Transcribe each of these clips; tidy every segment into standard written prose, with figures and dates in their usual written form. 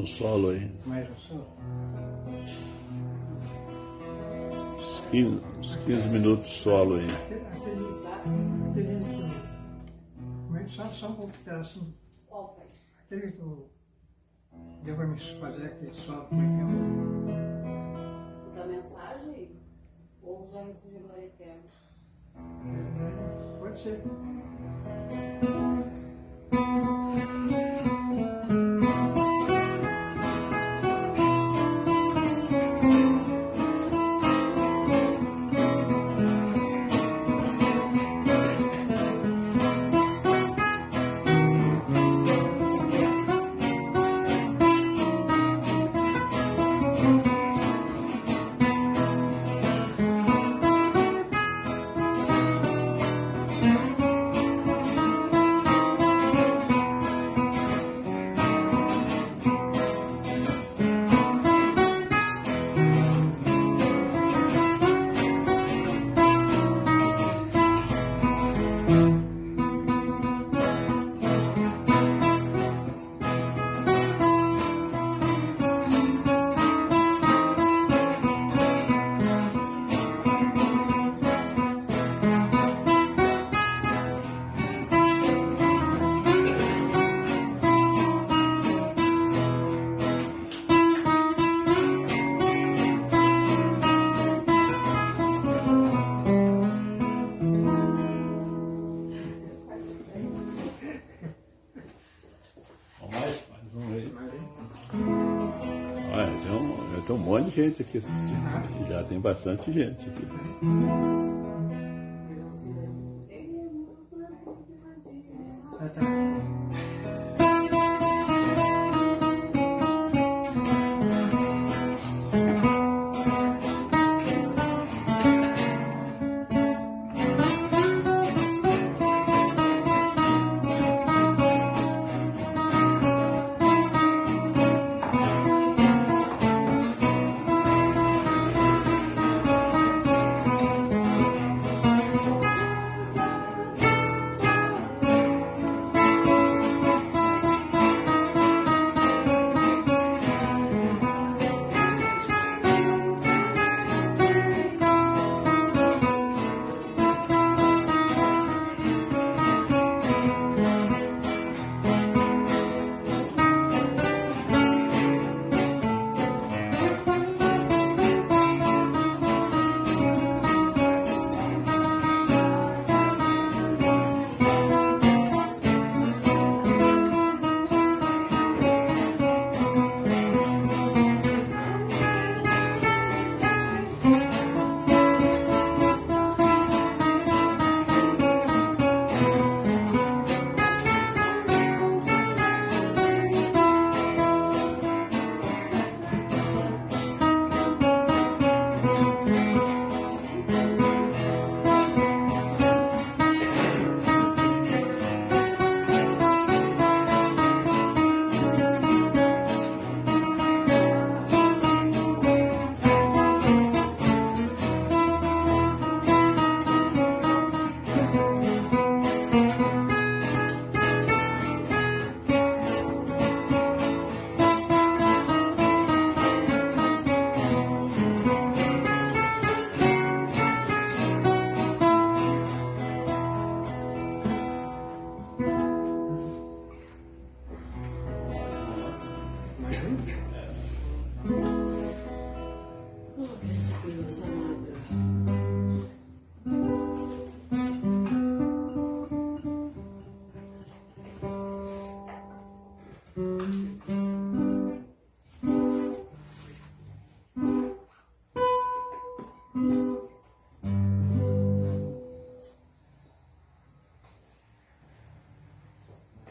no solo aí. Mais no solo? Uns 15 minutos solo aí. Aquele como é que só um pedacinho. Qual foi? Aquele que deu pra me fazer aquele solo, como é que é? Da mensagem? Ou já recebi Glória Eterna? Pode ser. Tem um monte de gente aqui assistindo. Já tem bastante gente aqui.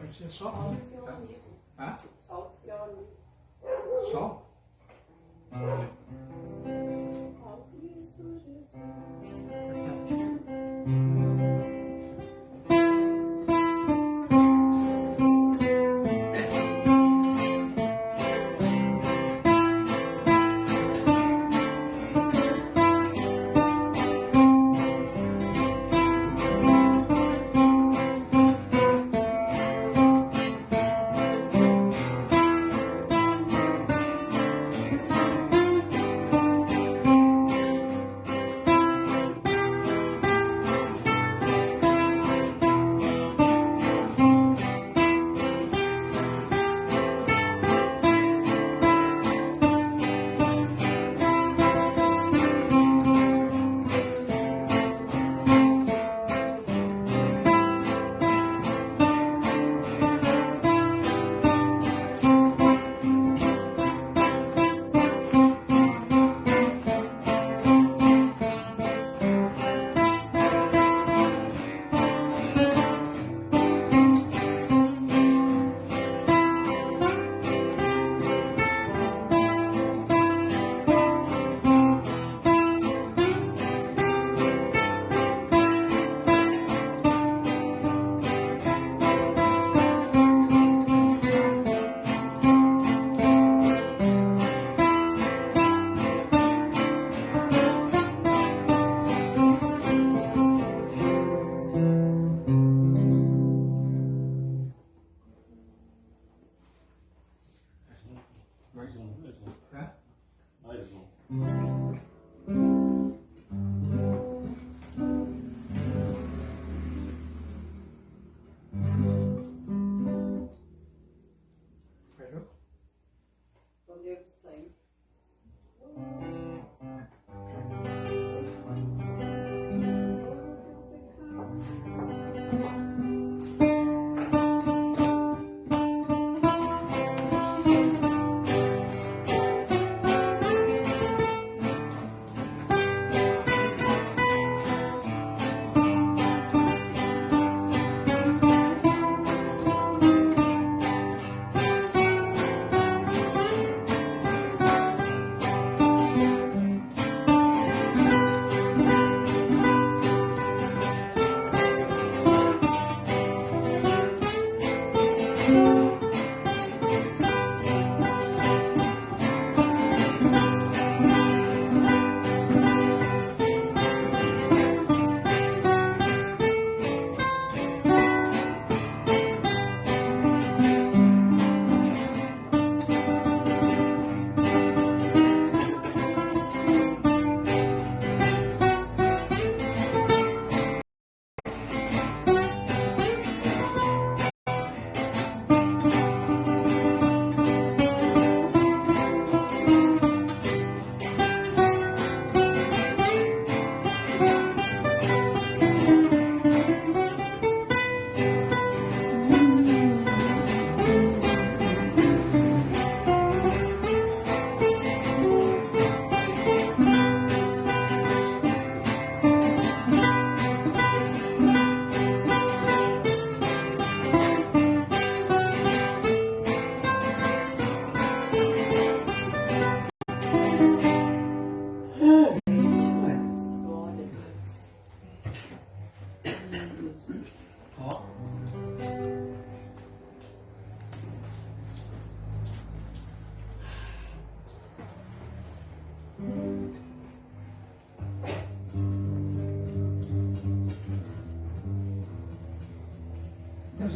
Pode ser só. Sol e fiel amigo. Ah? Sol e fiel amigo. Só? Sol Cristo Jesus.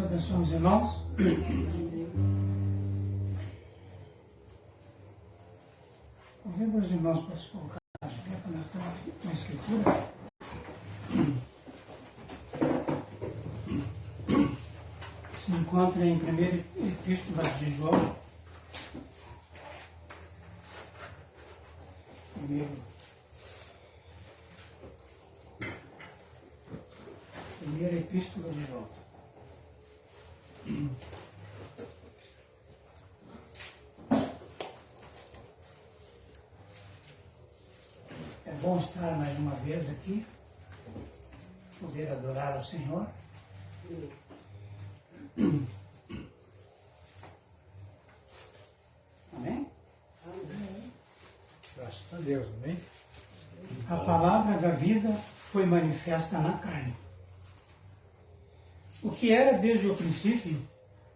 abençoe os irmãos. Convido os irmãos para se colocar na escritura. Se encontra em 1ª Epístola de João. Primeira Epístola de João. É bom estar mais uma vez aqui, poder adorar ao Senhor. Amém? Graças a Deus, amém? A palavra da vida foi manifesta na carne. O que era desde o princípio,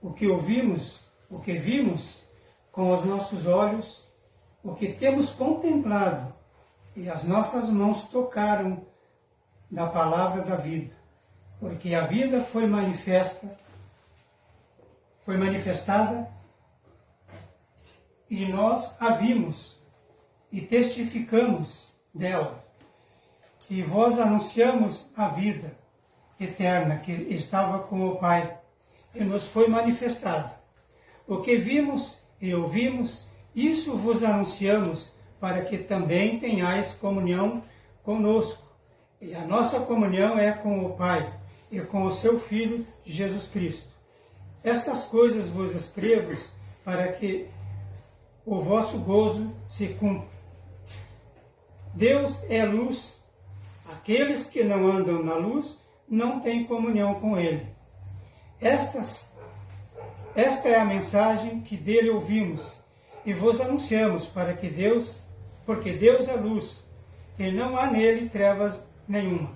o que ouvimos, o que vimos com os nossos olhos, o que temos contemplado e as nossas mãos tocaram da palavra da vida, porque a vida foi manifestada e nós a vimos e testificamos dela, e vós anunciamos a vida eterna que estava com o Pai e nos foi manifestada. O que vimos e ouvimos, isso vos anunciamos, para que também tenhais comunhão conosco. E a nossa comunhão é com o Pai e com o seu Filho Jesus Cristo. Estas coisas vos escrevo para que o vosso gozo se cumpra. Deus é luz. Aqueles que não andam na luz não têm comunhão com Ele. Esta é a mensagem que dele ouvimos e vos anunciamos, porque Deus é luz e não há nele trevas nenhuma.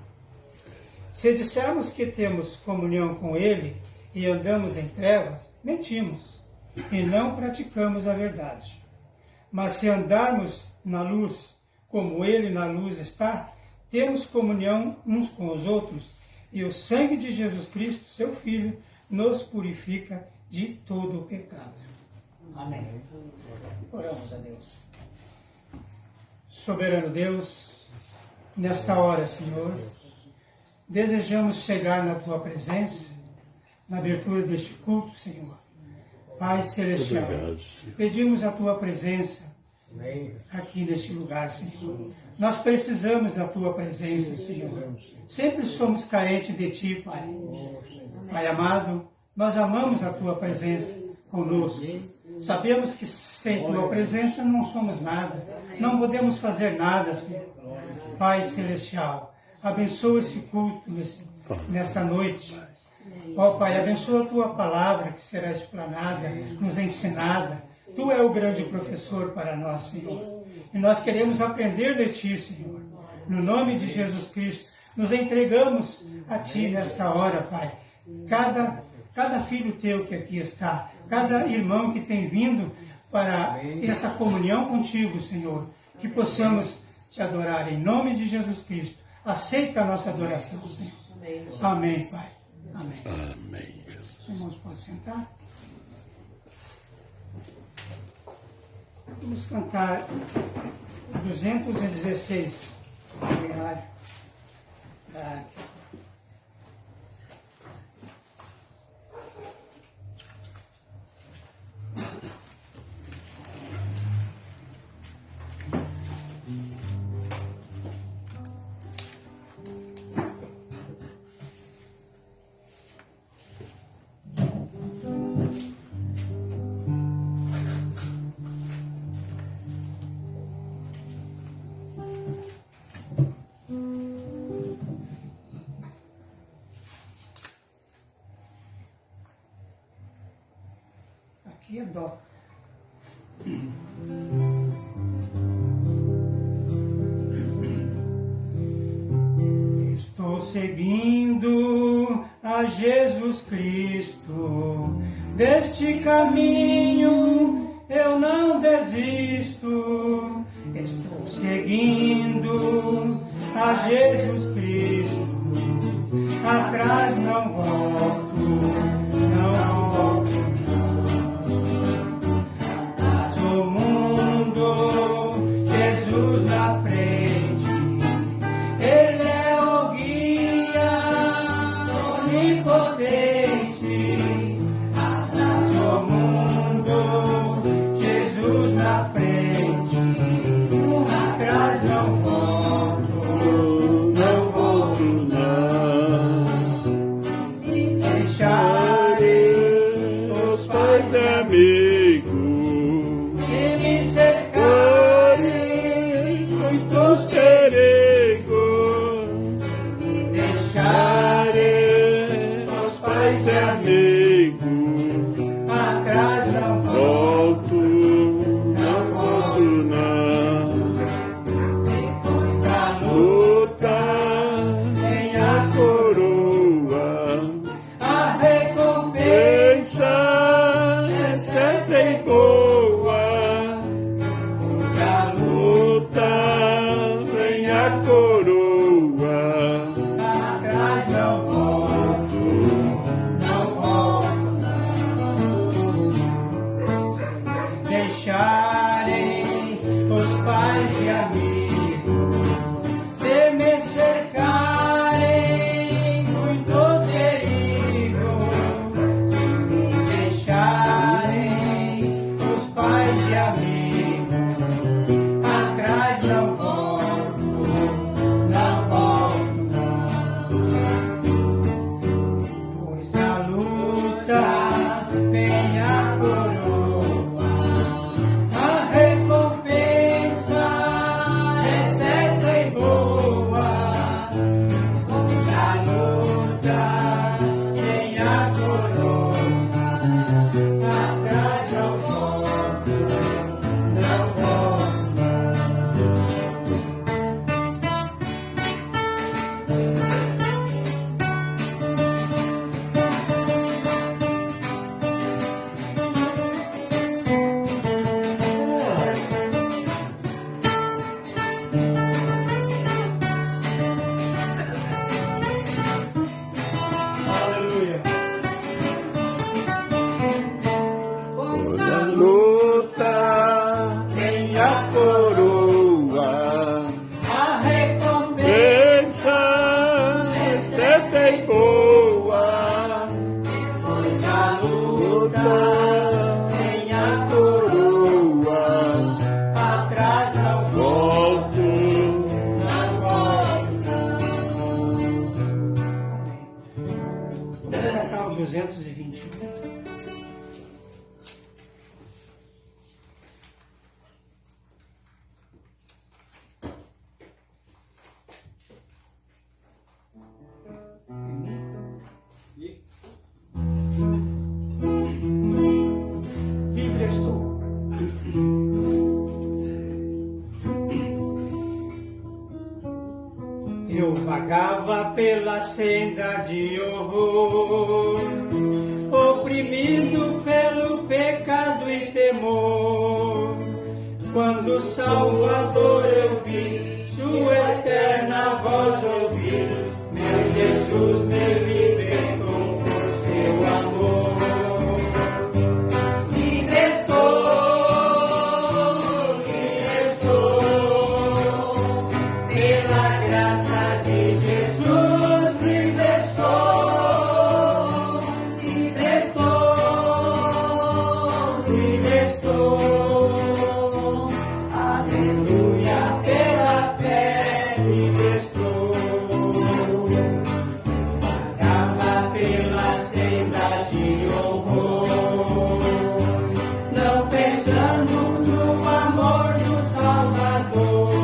Se dissermos que temos comunhão com Ele e andamos em trevas, mentimos e não praticamos a verdade. Mas se andarmos na luz, como Ele na luz está, temos comunhão uns com os outros, e o sangue de Jesus Cristo, seu Filho, nos purifica de todo o pecado. Amém. Oramos a Deus. Soberano Deus, nesta hora, Senhor, desejamos chegar na Tua presença, na abertura deste culto, Senhor. Pai Celestial, pedimos a Tua presença aqui neste lugar, Senhor. Nós precisamos da Tua presença, Senhor. Sempre somos carentes de Ti, Pai. Pai amado, nós amamos a Tua presença conosco. Sabemos que sem Tua presença não somos nada. Não podemos fazer nada, Senhor. Pai Celestial, abençoa esse culto nesta noite. Ó Pai, abençoa a Tua palavra que será explanada, nos ensinada. Tu é o grande professor para nós, Senhor. E nós queremos aprender de Ti, Senhor. No nome de Jesus Cristo, nos entregamos a Ti nesta hora, Pai. Cada filho Teu que aqui está, cada irmão que tem vindo para essa comunhão contigo, Senhor, que possamos Te adorar em nome de Jesus Cristo. Aceita a nossa adoração, Senhor. Amém, Pai. Amém. Amém, Jesus. Os irmãos podem sentar. Vamos cantar 216. Aqui é dó. Estou seguindo a Jesus Cristo, deste caminho eu não desisto. Estou seguindo a Jesus Cristo, atrás não volto. coroa. Atrás não volto, não volto, não. Deixarei os pais e amigos, se me cercarem muitos perigos, me deixarem os pais e amigos, atrás não volto, não volto, não. Pois na luta vem a coroa, a recompensa é certa e boa. Pois na luta vem a coroa, atrás não volto, não volto. Aleluia. Pois Na na luta Vem a coroa. a recompensa Pensa, é certa e boa. depois da luta. Vem a Coroa. atrás não volto, Volto. não volto. Vamos cantar o 221. Livre estou. Eu vagava pela senda de horror, oprimido pelo pecado e temor. Quando o Salvador eu vi, sua eterna voz ouvi, meu Jesus me libertou por seu amor. Livre estou, pela graça de Jesus, livre estou, livre estou, aleluia, pela fé, livre estou. Vagava pela senda de horror, não pensando no amor do Salvador.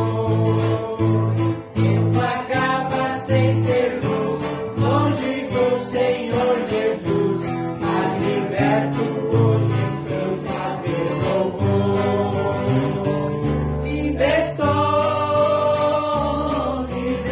Eu vagava sem ter luz, longe do Senhor Jesus, mas liberto hoje em cantar louvor. Livre estou, livre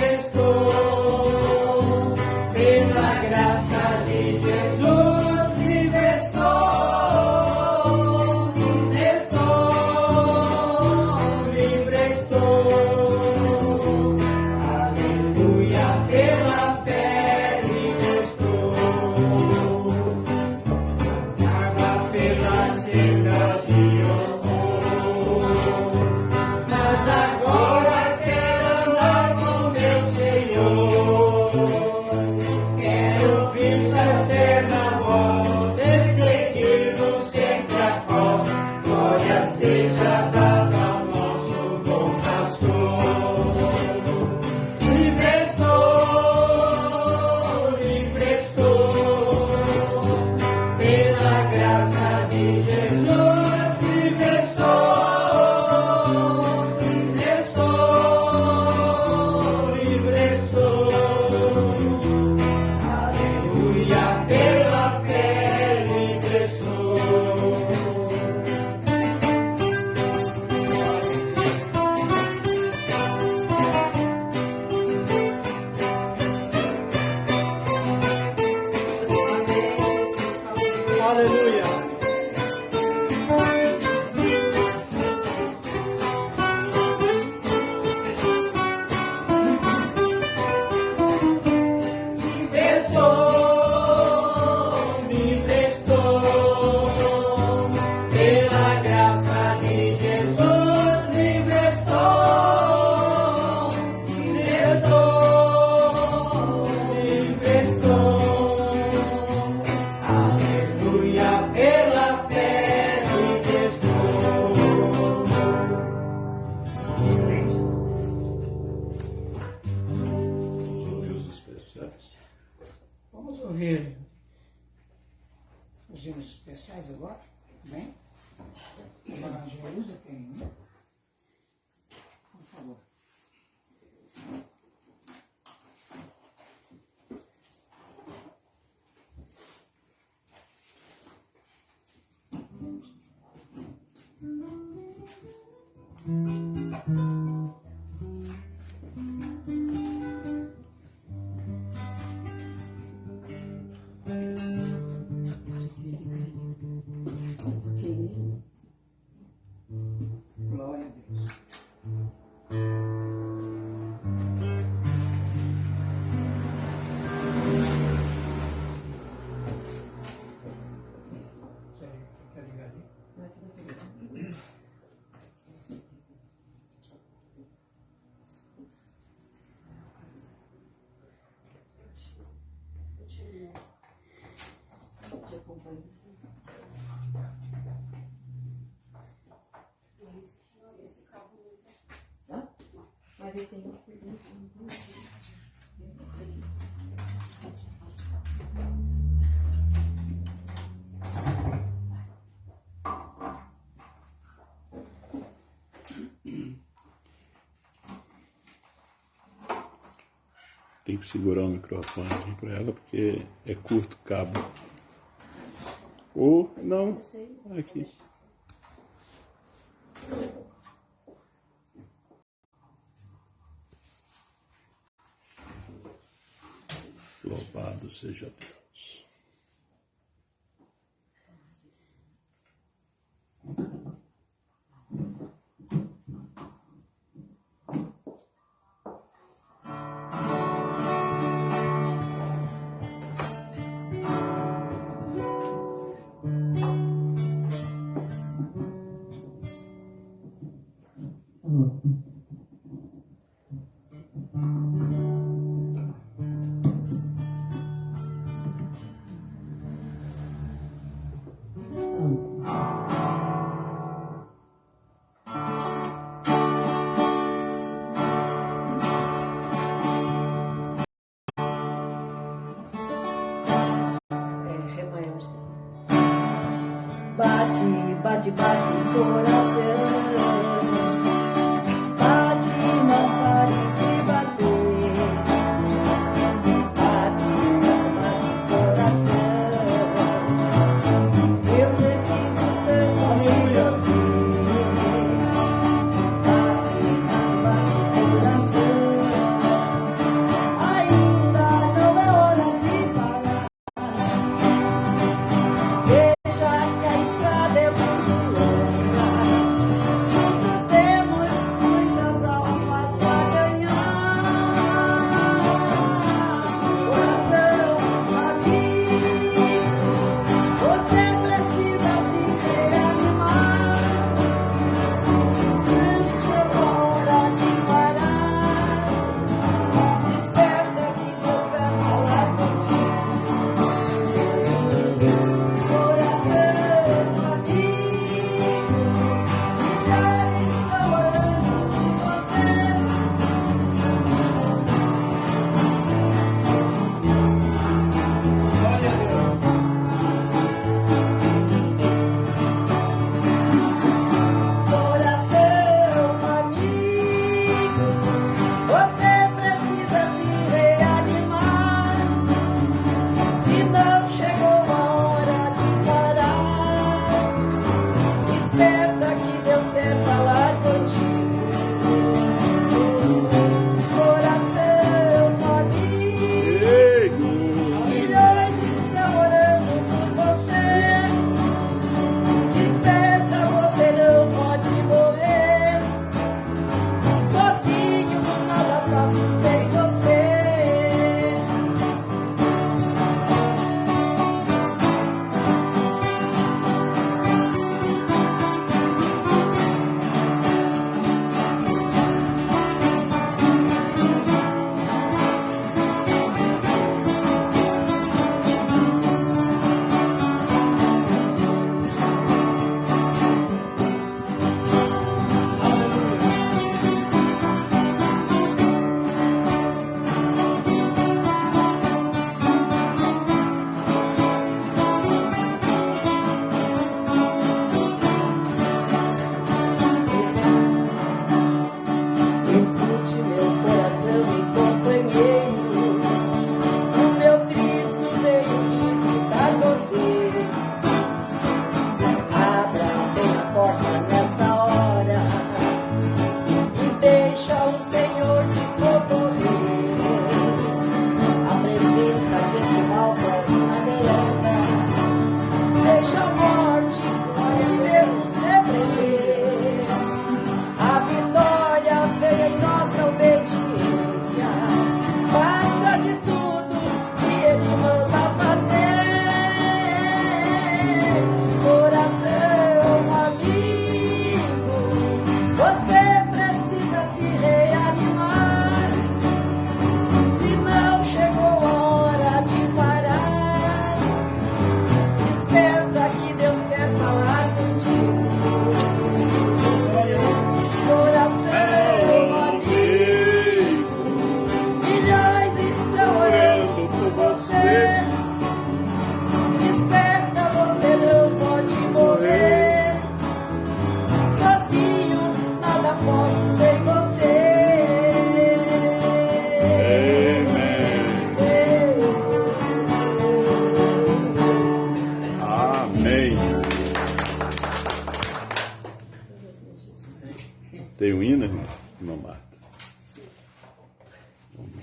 Vamos ouvir os hinos especiais agora, bem? A Dona Angélica tem, né? Por favor. Glória a Deus. Quer ligar ali? Mas ele tem Tem que segurar o microfone aqui para ela, porque é curto o cabo. Ou, não, aqui. Louvado seja Deus. Ré maior. Bate, bate, bate coração. Bate, não pare de bater. Bate, bate, bate coração. Eu preciso tanto de você. Bate, bate, bate coração. Ainda não é hora de parar. Veja que a estrada é muito longa.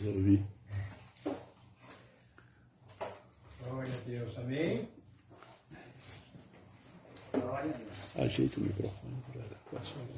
ouvir. Glória a Deus, amém? Glória a Deus. Ajeita o microfone, galera. Faça favor.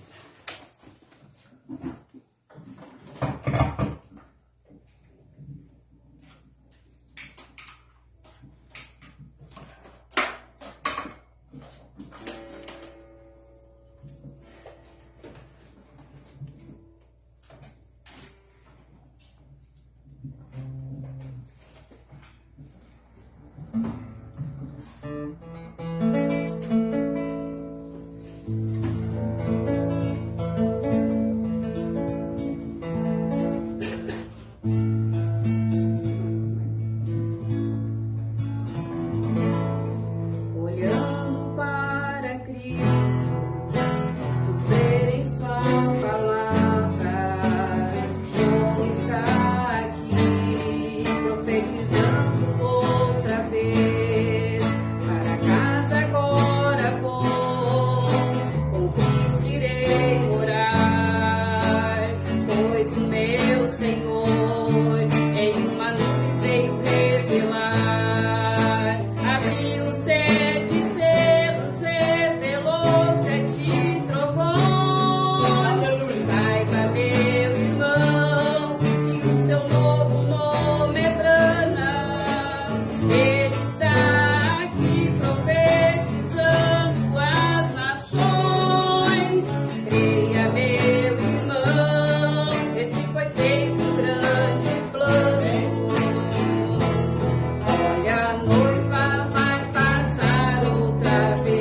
Olhando para Cristo, sofrer em sua palavra. João está aqui, profetizando outra vez. Para casa agora vou, com Cristo irei morar. Pois o meu Senhor em uma nuvem veio revelar. Abriu sete selos, revelou sete trovões. Saiba, meu irmão, que o seu novo nome é Brana. Ele está aqui profetizando as nações. Creia, meu irmão, este foi sempre um grande plano. Olha, a noiva vai passar outra vez.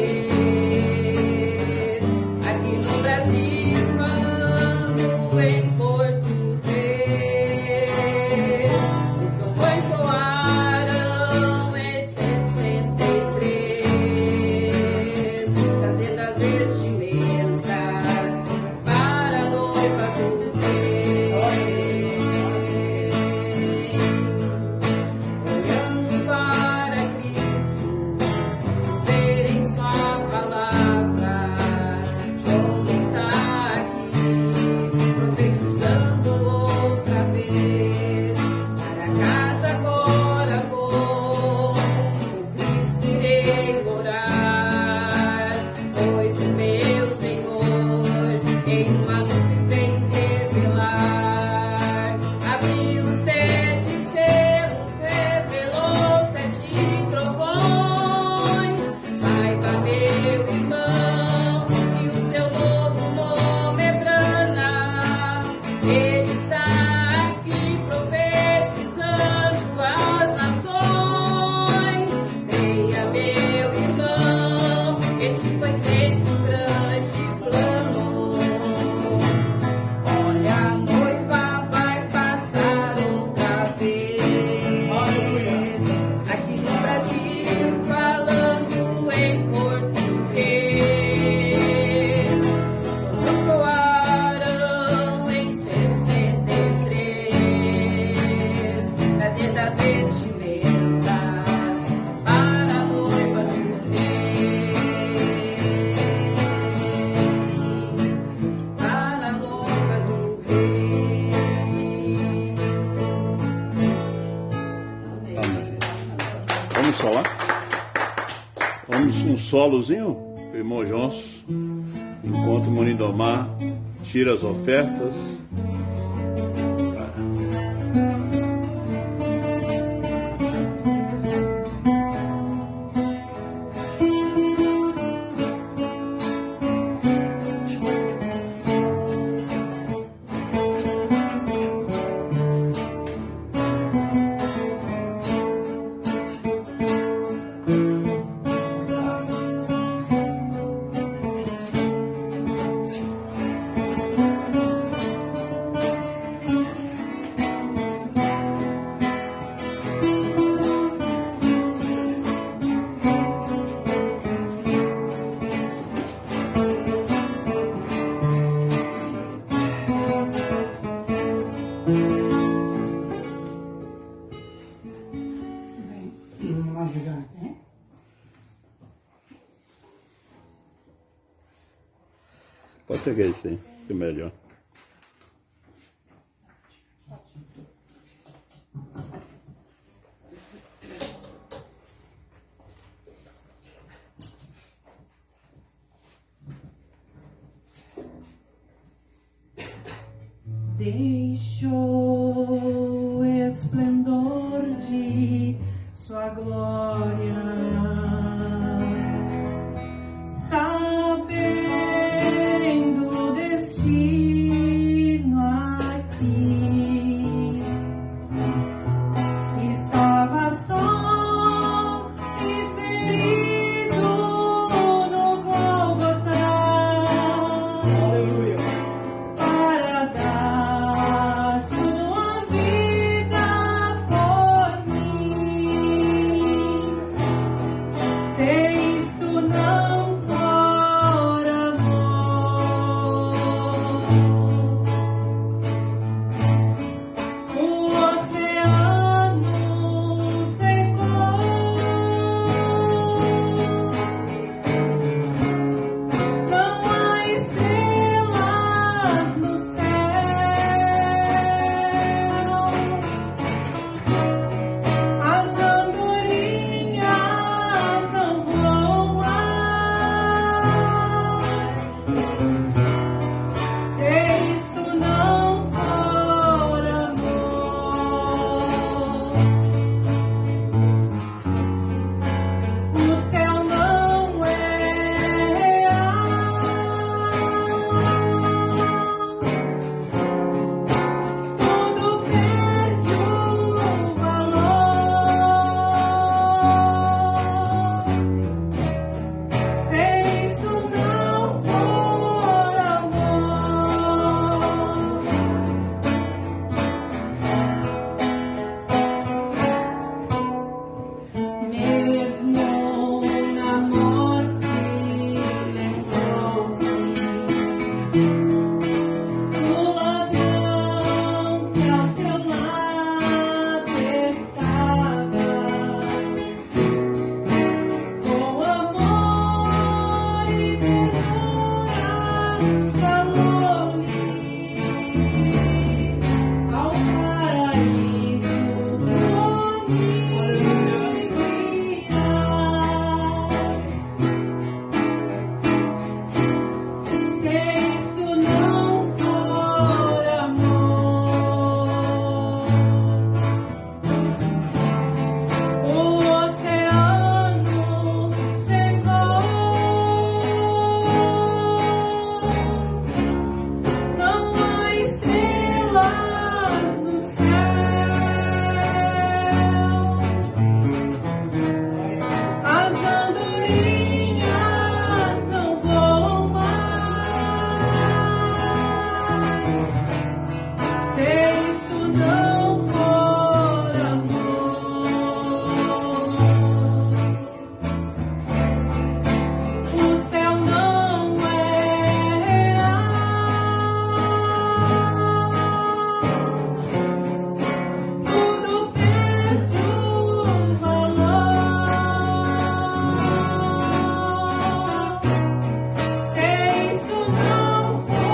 Aqui no Brasil, falando em português. Os trovões soaram em 63, trazendo as vestimentas para a noiva do rei. Olhando para Cristo, sofrer em sua palavra. João está aqui, profetizando outra vez. Para casa agora vou, com Cristo irei morar. Pois o meu Senhor em uma nuvem vem revelar. Abriu sete selos, revelou sete trovões. Saiba, meu irmão, que o seu novo nome é Brana. Ele está aqui profetizando as nações. Creia, meu irmão, este foi sempre um grande plano. Olha, a noiva vai passar outra vez. Aqui no Brasil, falando em português. Não soaram em 63, trazendo as vestimentas para a noiva do rei. Para a noiva do rei. Amém. Vamos solar? Vamos um solozinho? Irmão Jones, enquanto o Monidomar tira as ofertas. Uma gigante, né? Pode pegar isso aí, que é melhor. sua glória, sabendo o destino aqui, estava só e ferido no Gólgota. Aleluia. Para dar sua vida por mim, se isto não for amor, o oceano secou, não há estrelas no céu, as andorinhas não voam mais, se isto não for amor, o céu não é real, tudo perde o valor, se isso não for amor. Mesmo na morte lembrou-se do ladrão que ao seu lado estava, com amor e ternura falou-lhe ao paraíso se isto não for amor, o oceano secou, não há estrelas no céu, as andorinhas não voam mais, se isto não for amor, o céu não é real, tudo perde o valor, se isso não for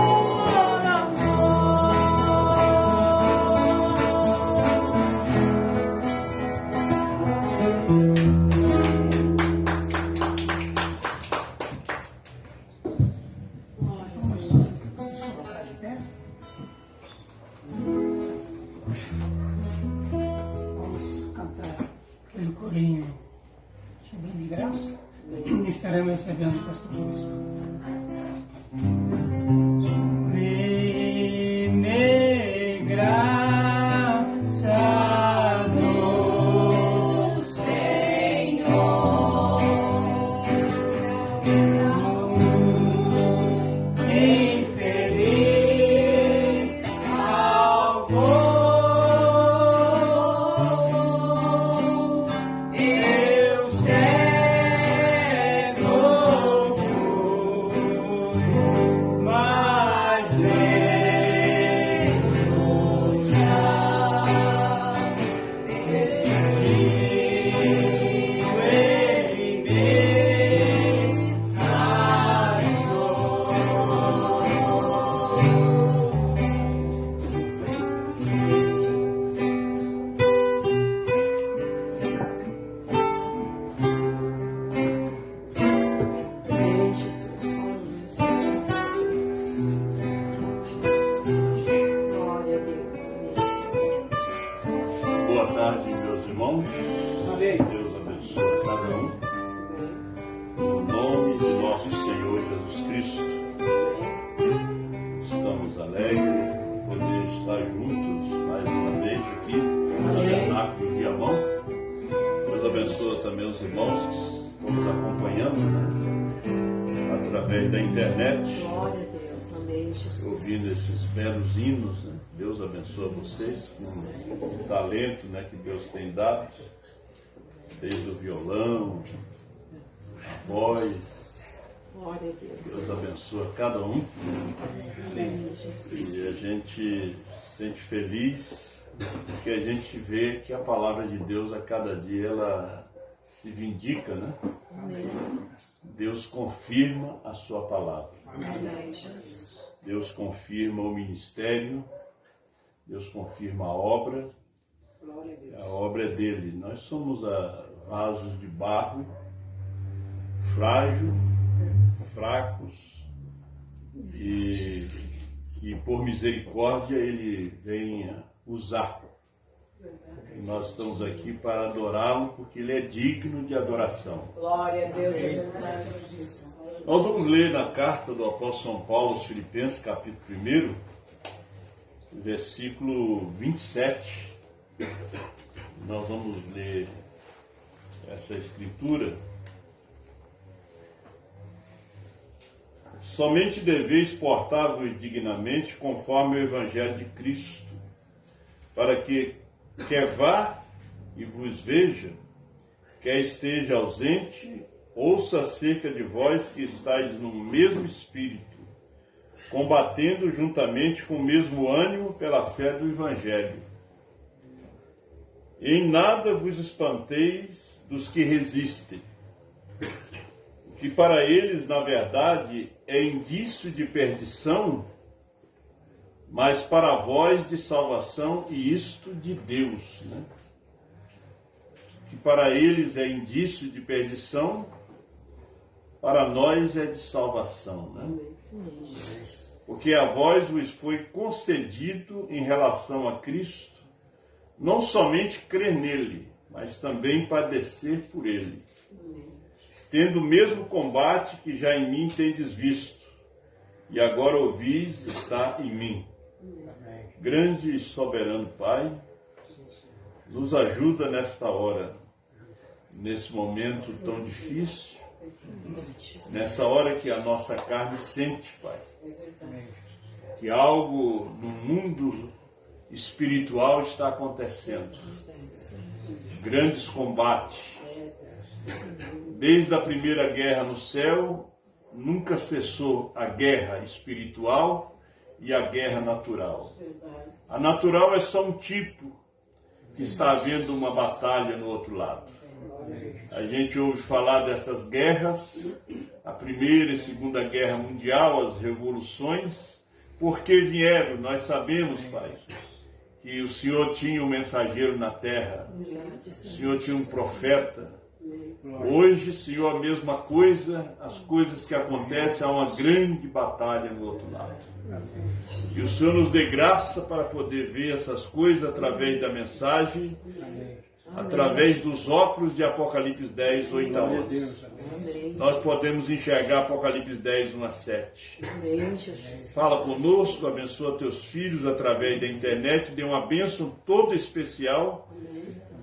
Vamos cantar aquele corinho sublime graça e estaremos recebendo o pastor Luiz. Sublime graça do Senhor, infeliz salvou, eu cego fui, mas vejo já, perdido ele me Deixe seus olhos abertos. Glória a Deus. Amém. Boa tarde, meus irmãos. Amém. Deus abençoe cada um. No nome de nosso Senhor Jesus Cristo. Estamos alegres por poder estar juntos mais uma vez aqui no Cenáculo de Amão. Deus abençoe também os irmãos que estão nos acompanhando, né? Através da internet. Glória a Deus. Amém, Jesus. Ouvindo esses belos hinos, né? Deus abençoe vocês com o talento, né, que Deus tem dado, desde o violão, a voz. Glória a Deus. Deus abençoe cada um. Amém, Jesus. E a gente se sente feliz porque a gente vê que a palavra de Deus a cada dia ela se vindica, né? Amém. Deus confirma a sua palavra. Amém, Jesus. Deus confirma o ministério. Deus confirma a obra. A obra é dele. Nós somos vasos de barro, frágil, fracos, e que por misericórdia ele venha usar. E nós estamos aqui para adorá-lo porque ele é digno de adoração. Glória a Deus, é verdade. Nós vamos ler na carta do apóstolo São Paulo aos Filipenses, capítulo 1, versículo 27. Nós vamos ler essa escritura. Somente deveis portar-vos dignamente conforme o Evangelho de Cristo, para que quer vá e vos veja, quer esteja ausente, ouça acerca de vós que estáis no mesmo espírito, combatendo juntamente com o mesmo ânimo pela fé do Evangelho. Em nada vos espanteis dos que resistem, que para eles, na verdade, é indício de perdição, mas para vós de salvação, e isto de Deus, né? Que para eles é indício de perdição, para nós é de salvação, né? Porque a vós vos foi concedido em relação a Cristo, não somente crer nele, mas também padecer por ele, tendo o mesmo combate que já em mim tendes visto, e agora ouvis está em mim. Grande e soberano Pai, nos ajuda nesta hora, nesse momento tão difícil, nessa hora que a nossa carne sente, Pai, que algo no mundo espiritual está acontecendo. Grandes combates. Desde a primeira guerra no céu, nunca cessou a guerra espiritual e a guerra natural. A natural é só um tipo que está havendo uma batalha no outro lado. A gente ouve falar dessas guerras, a Primeira e Segunda Guerra Mundial, as revoluções, porque vieram, nós sabemos, Pai, que o Senhor tinha um mensageiro na terra, o Senhor tinha um profeta. Hoje, Senhor, a mesma coisa, as coisas que acontecem, há uma grande batalha no outro lado. E o Senhor nos dê graça para poder ver essas coisas através da mensagem, através dos óculos de Apocalipse 10, 8 a 11. Nós podemos enxergar Apocalipse 10, 1 a 7. Fala conosco, abençoa teus filhos através da internet, dê uma bênção toda especial,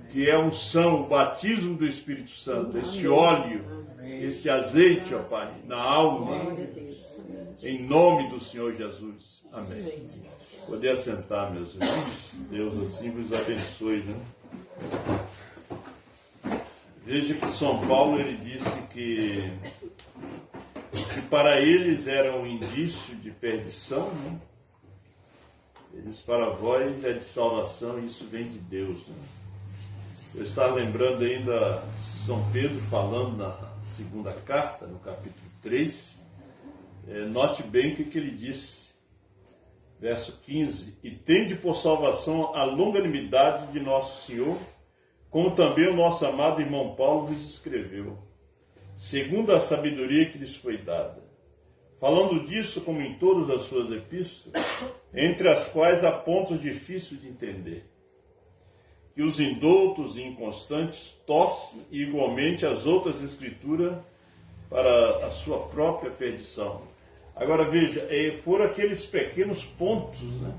que é a unção, o batismo do Espírito Santo, esse óleo, esse azeite, ó Pai, na alma, em nome do Senhor Jesus. Amém. Poder assentar, meus irmãos. Deus assim vos abençoe, né? Veja que São Paulo, ele disse que para eles era um indício de perdição, né? Eles para vós é de salvação, e isso vem de Deus, né? Eu estava lembrando ainda São Pedro falando na segunda carta, no capítulo 3, note bem o que ele disse, verso 15: e tende por salvação a longanimidade de nosso Senhor, como também o nosso amado irmão Paulo vos escreveu, segundo a sabedoria que lhes foi dada, falando disso como em todas as suas epístolas, entre as quais há pontos difíceis de entender. que os indoutos e inconstantes torcem igualmente as outras escrituras para a sua própria perdição. Agora veja, foram aqueles pequenos pontos, né,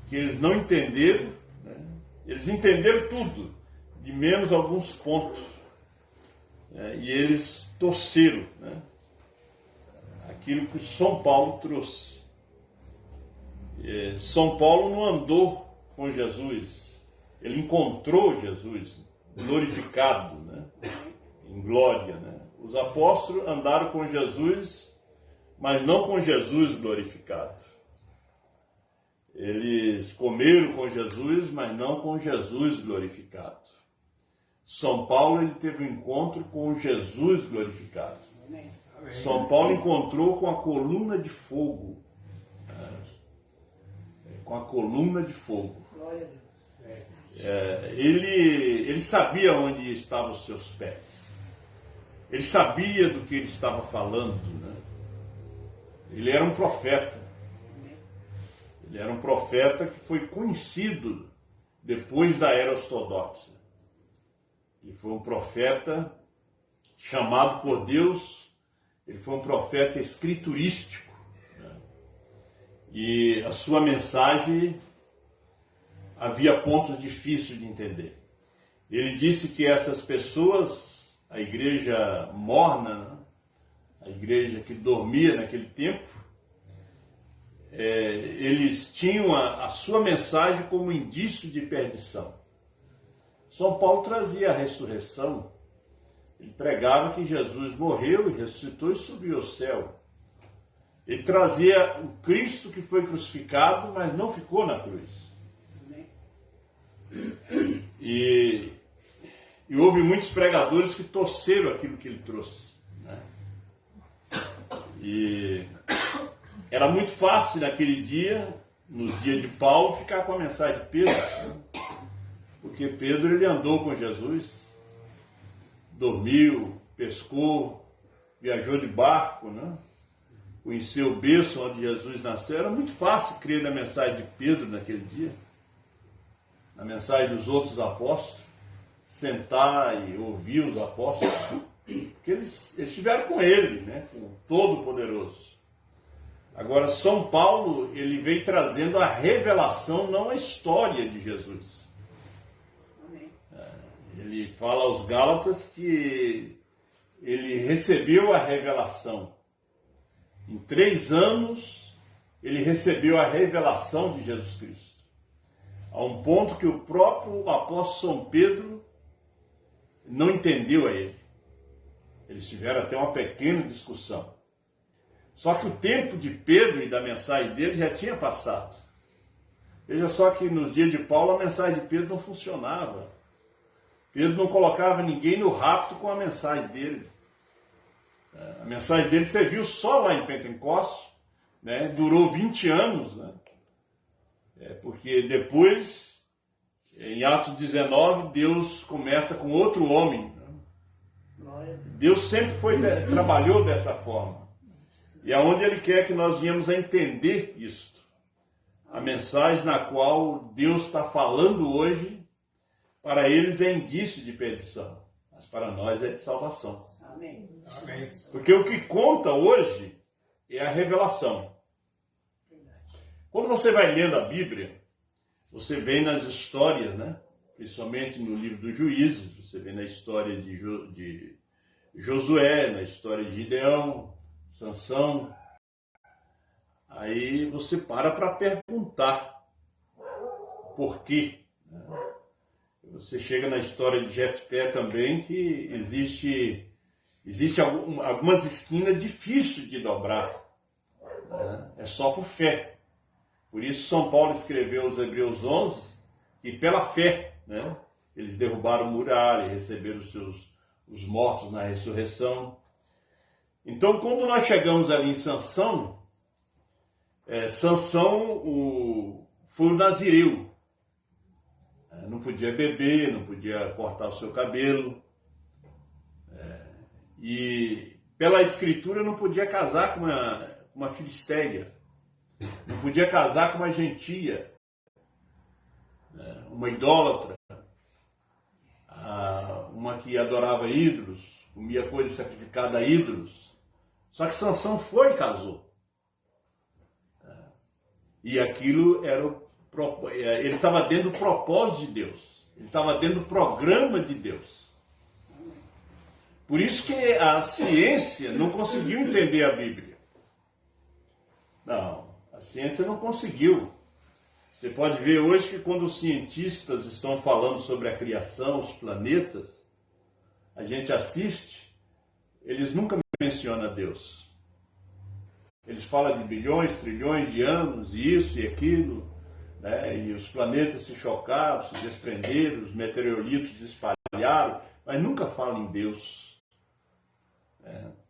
que eles não entenderam, né? Eles entenderam tudo, de menos alguns pontos, e eles torceram, né, aquilo que São Paulo trouxe. São Paulo não andou com Jesus, ele encontrou Jesus glorificado, né, em glória, né? Os apóstolos andaram com Jesus, mas não com Jesus glorificado. Eles comeram com Jesus, mas não com Jesus glorificado. São Paulo, ele teve um encontro com Jesus glorificado. São Paulo encontrou com a coluna de fogo. Com a coluna de fogo. Ele sabia onde estavam os seus pés. Ele sabia do que ele estava falando, né? Ele era um profeta. Ele era um profeta que foi conhecido depois da era ortodoxa. Ele foi um profeta chamado por Deus, ele foi um profeta escriturístico, né? E a sua mensagem havia pontos difíceis de entender. Ele disse que essas pessoas, a igreja morna, né? A igreja que dormia naquele tempo, eles tinham a sua mensagem como indício de perdição. São Paulo trazia a ressurreição. Ele pregava que Jesus morreu e ressuscitou e subiu ao céu. Ele trazia o Cristo que foi crucificado, mas não ficou na cruz. E houve muitos pregadores que torceram aquilo que ele trouxe, né? E era muito fácil naquele dia, nos dias de Paulo, ficar com a mensagem de Pedro, né? Porque Pedro, ele andou com Jesus, dormiu, pescou, viajou de barco, né? Conheceu o berço onde Jesus nasceu. Era muito fácil crer na mensagem de Pedro naquele dia, na mensagem dos outros apóstolos, sentar e ouvir os apóstolos, porque eles estiveram com ele, né? Com o Todo-Poderoso. Agora, São Paulo, ele vem trazendo a revelação, não a história de Jesus. Ele fala aos Gálatas que ele recebeu a revelação. Em 3 anos, ele recebeu a revelação de Jesus Cristo. A um ponto que o próprio apóstolo São Pedro não entendeu a ele. Eles tiveram até uma pequena discussão. Só que o tempo de Pedro e da mensagem dele já tinha passado. Veja só que nos dias de Paulo a mensagem de Pedro não funcionava. Pedro não colocava ninguém no rapto com a mensagem dele. A mensagem dele serviu só lá em Pentecostes, né? Durou 20 anos, né? Porque depois, em Atos 19, Deus começa com outro homem, né? Deus sempre trabalhou dessa forma. E é onde Ele quer que nós venhamos a entender isto. A mensagem na qual Deus está falando hoje, para eles é indício de perdição, mas para nós é de salvação. Amém. Porque o que conta hoje é a revelação. Quando você vai lendo a Bíblia, você vê nas histórias, né? Principalmente no livro dos Juízes, você vê na história de Josué, na história de Gideão, Sansão. Aí você para perguntar por quê, né? Você chega na história de Jefté também, que existe algumas esquinas difíceis de dobrar, né? É só por fé. Por isso São Paulo escreveu aos Hebreus 11, que pela fé, né, eles derrubaram muralha e receberam os mortos na ressurreição. Então, quando nós chegamos ali em Sansão, Sansão foi o nazireu. Não podia beber, não podia cortar o seu cabelo. E pela escritura não podia casar com uma filisteia. Não podia casar com uma gentia, uma idólatra. que adorava ídolos, comia coisa sacrificada a ídolos. Só que Sansão foi e casou. E aquilo ele estava dentro do propósito de Deus. Ele estava dentro do programa de Deus. Por isso que a ciência não conseguiu entender a Bíblia. Não, a ciência não conseguiu. Você pode ver hoje que quando os cientistas estão falando sobre a criação, os planetas, a gente assiste, eles nunca mencionam Deus. Eles falam de bilhões, trilhões de anos, e isso e aquilo, né? E os planetas se chocaram, se desprenderam, os meteoritos se espalharam, mas nunca falam em Deus.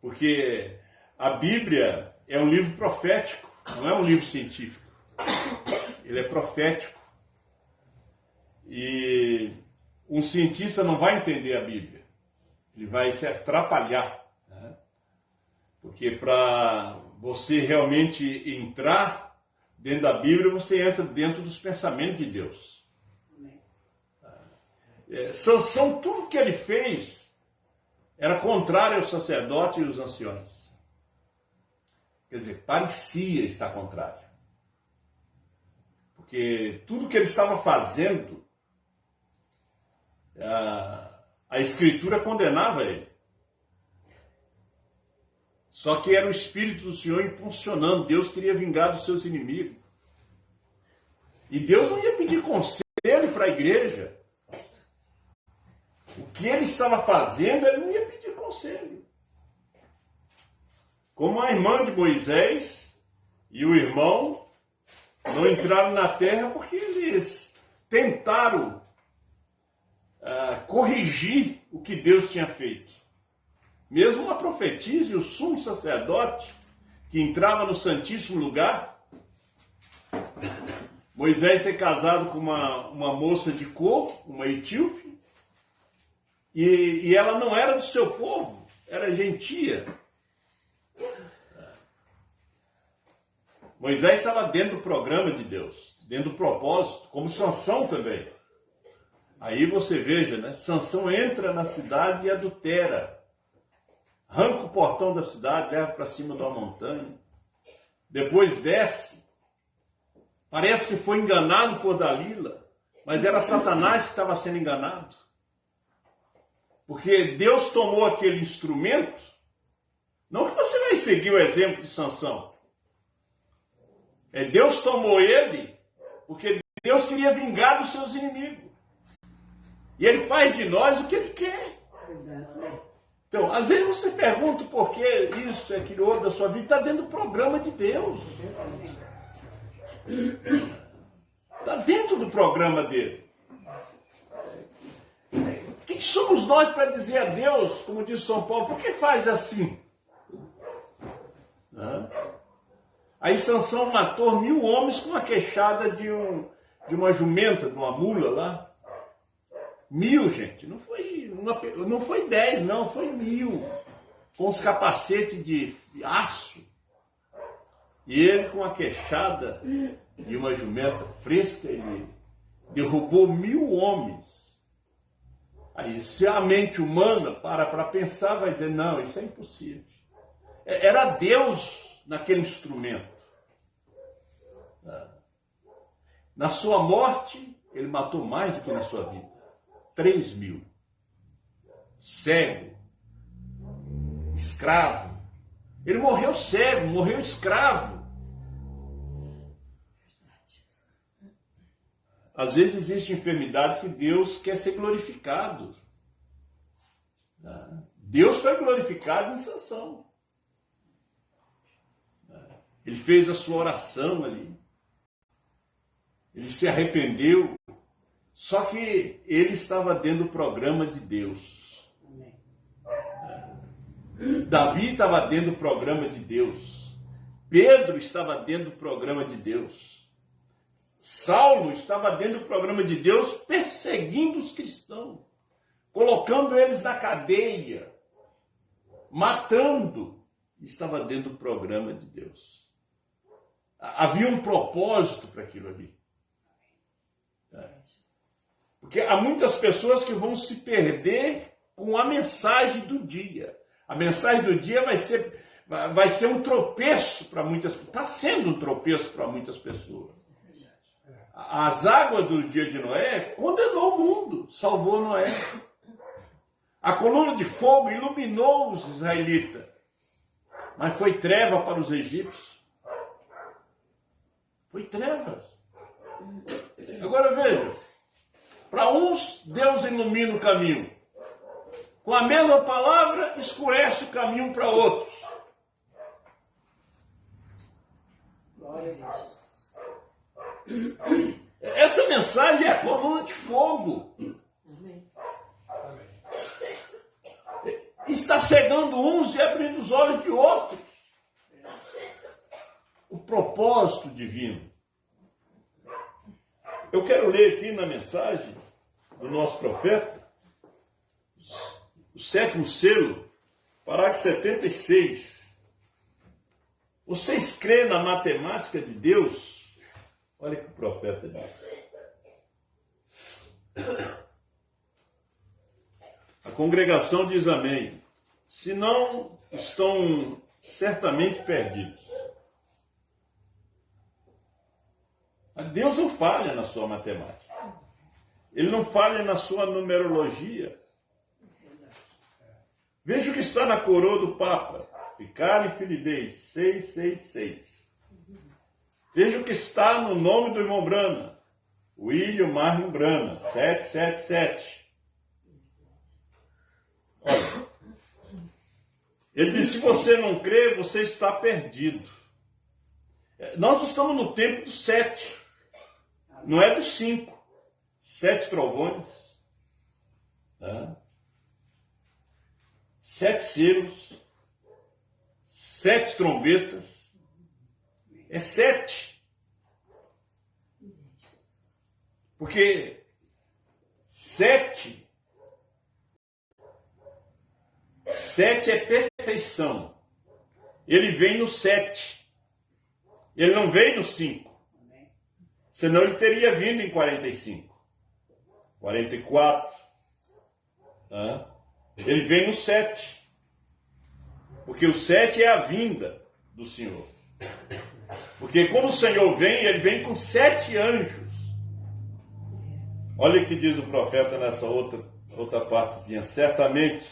Porque a Bíblia é um livro profético, não é um livro científico. Ele é profético. E um cientista não vai entender a Bíblia. Ele vai se atrapalhar. Né? Porque para você realmente entrar dentro da Bíblia, você entra dentro dos pensamentos de Deus. Sansão, tudo que ele fez era contrário aos sacerdotes e aos anciões. Quer dizer, parecia estar contrário. Porque tudo que ele estava fazendo, a Escritura condenava ele. Só que era o Espírito do Senhor impulsionando. Deus queria vingar dos seus inimigos. E Deus não ia pedir conselho para a igreja. O que ele estava fazendo, ele não ia pedir conselho. Como a irmã de Moisés e o irmão não entraram na terra porque eles tentaram corrigir o que Deus tinha feito. Mesmo uma profetisa e o sumo sacerdote que entrava no Santíssimo Lugar, Moisés ter casado com uma moça de cor, uma etíope, e ela não era do seu povo, era gentia. Moisés estava dentro do programa de Deus, dentro do propósito, como Sansão também. Aí você veja, né? Sansão entra na cidade e adultera. Arranca o portão da cidade, leva para cima de uma montanha. Depois desce. Parece que foi enganado por Dalila, mas era Satanás que estava sendo enganado. Porque Deus tomou aquele instrumento. Não que você vai seguir o exemplo de Sansão. Deus tomou ele porque Deus queria vingar dos seus inimigos. E ele faz de nós o que ele quer. Então, às vezes você pergunta por que isso, aquilo, outro da sua vida, está dentro do programa de Deus. Está dentro do programa dele. Quem somos nós para dizer a Deus, como diz São Paulo, por que faz assim? Aí Sansão matou 1000 homens com a queixada de uma jumenta, de uma mula lá. 1000, gente. Não foi 10, não. Foi 1000. Com os capacetes de aço. E ele, com a queixada de uma jumenta fresca, ele derrubou 1000 homens. Aí, se a mente humana para pensar, vai dizer, não, isso é impossível. Era Deus naquele instrumento. Na sua morte, ele matou mais do que na sua vida. 3000. Cego. Escravo. Ele morreu cego, morreu escravo. Às vezes existe enfermidade que Deus quer ser glorificado. Deus foi glorificado em Sansão. Ele fez a sua oração ali. Ele se arrependeu. Só que ele estava dentro do programa de Deus. Davi estava dentro do programa de Deus. Pedro estava dentro do programa de Deus. Saulo estava dentro do programa de Deus, perseguindo os cristãos, colocando eles na cadeia, matando. Estava dentro do programa de Deus. Havia um propósito para aquilo ali. Porque há muitas pessoas que vão se perder com a mensagem do dia. A mensagem do dia vai ser um tropeço para muitas pessoas. Está sendo um tropeço para muitas pessoas. As águas do dia de Noé condenou o mundo, salvou Noé. A coluna de fogo iluminou os israelitas, mas foi treva para os egípcios. Foi trevas. Agora veja, para uns Deus ilumina o caminho. Com a mesma palavra, escurece o caminho para outros. Glória a Deus. Essa mensagem é a coluna de fogo. Amém. Está cegando uns e abrindo os olhos de outros. O propósito divino. Eu quero ler aqui na mensagem do nosso profeta, o 7º selo, parágrafo 76. Vocês creem na matemática de Deus? Olha o que o profeta diz. A congregação diz amém. Se não, estão certamente perdidos. Deus não falha na sua matemática. Ele não falha na sua numerologia. Veja o que está na coroa do Papa. Picare Filidei 666. Veja o que está no nome do irmão Brana. William Marvin Brana 777. Olha. Ele diz, se você não crê, você está perdido. Nós estamos no tempo do 7. Não é dos 5. 7 trovões. Né? 7 selos. 7 trombetas. É 7. Porque 7 é perfeição. Ele vem no 7. Ele não veio no 5. Senão ele teria vindo em 45. 44. Ele vem no 7. Porque o 7 é a vinda do Senhor. Porque quando o Senhor vem, ele vem com 7 anjos. Olha o que diz o profeta nessa outra partezinha. Certamente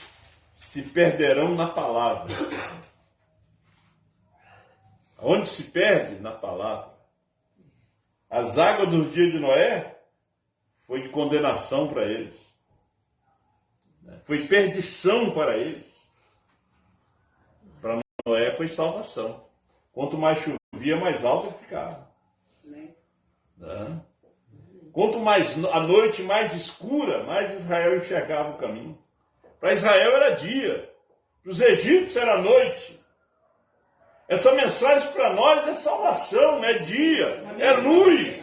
se perderão na palavra. Onde se perde? Na palavra. As águas dos dias de Noé foi de condenação para eles. Foi perdição para eles. Para Noé foi salvação. Quanto mais chovia, mais alto ele ficava. Quanto mais a noite mais escura, mais Israel enxergava o caminho. Para Israel era dia. Para os egípcios era noite. Essa mensagem para nós é salvação, é dia, é luz.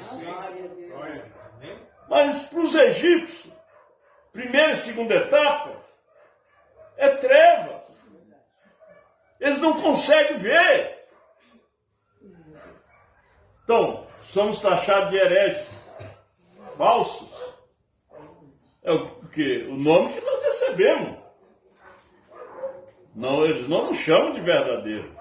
Mas para os egípcios, primeira e segunda etapa, é trevas. Eles não conseguem ver. Então, somos taxados de hereges, falsos. É o nome que nós recebemos. Não, eles não nos chamam de verdadeiro.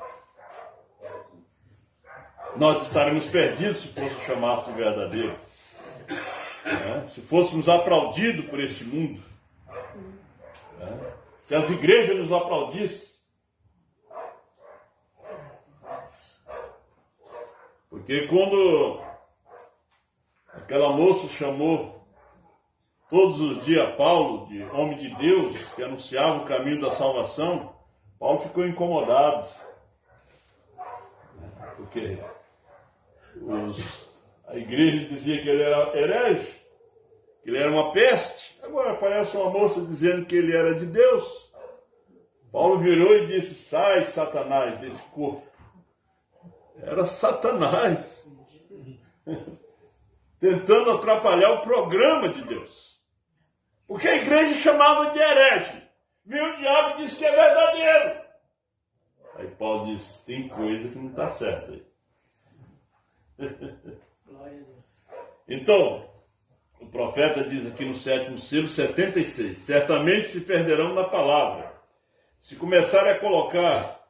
Nós estaremos perdidos se fosse chamasse de verdadeiro. Se fôssemos aplaudidos por este mundo. Se as igrejas nos aplaudissem. Porque quando aquela moça chamou todos os dias Paulo de homem de Deus, que anunciava o caminho da salvação, Paulo ficou incomodado. Porque a igreja dizia que ele era herege, que ele era uma peste. Agora aparece uma moça dizendo que ele era de Deus. Paulo virou e disse, sai, Satanás, desse corpo. Era Satanás. Tentando atrapalhar o programa de Deus. Porque a igreja chamava de herege. Viu o diabo e disse que é verdadeiro. Aí Paulo disse, tem coisa que não está certa aí. Então, o profeta diz aqui no 7º selo, 76. Certamente se perderão na palavra. Se começarem a colocar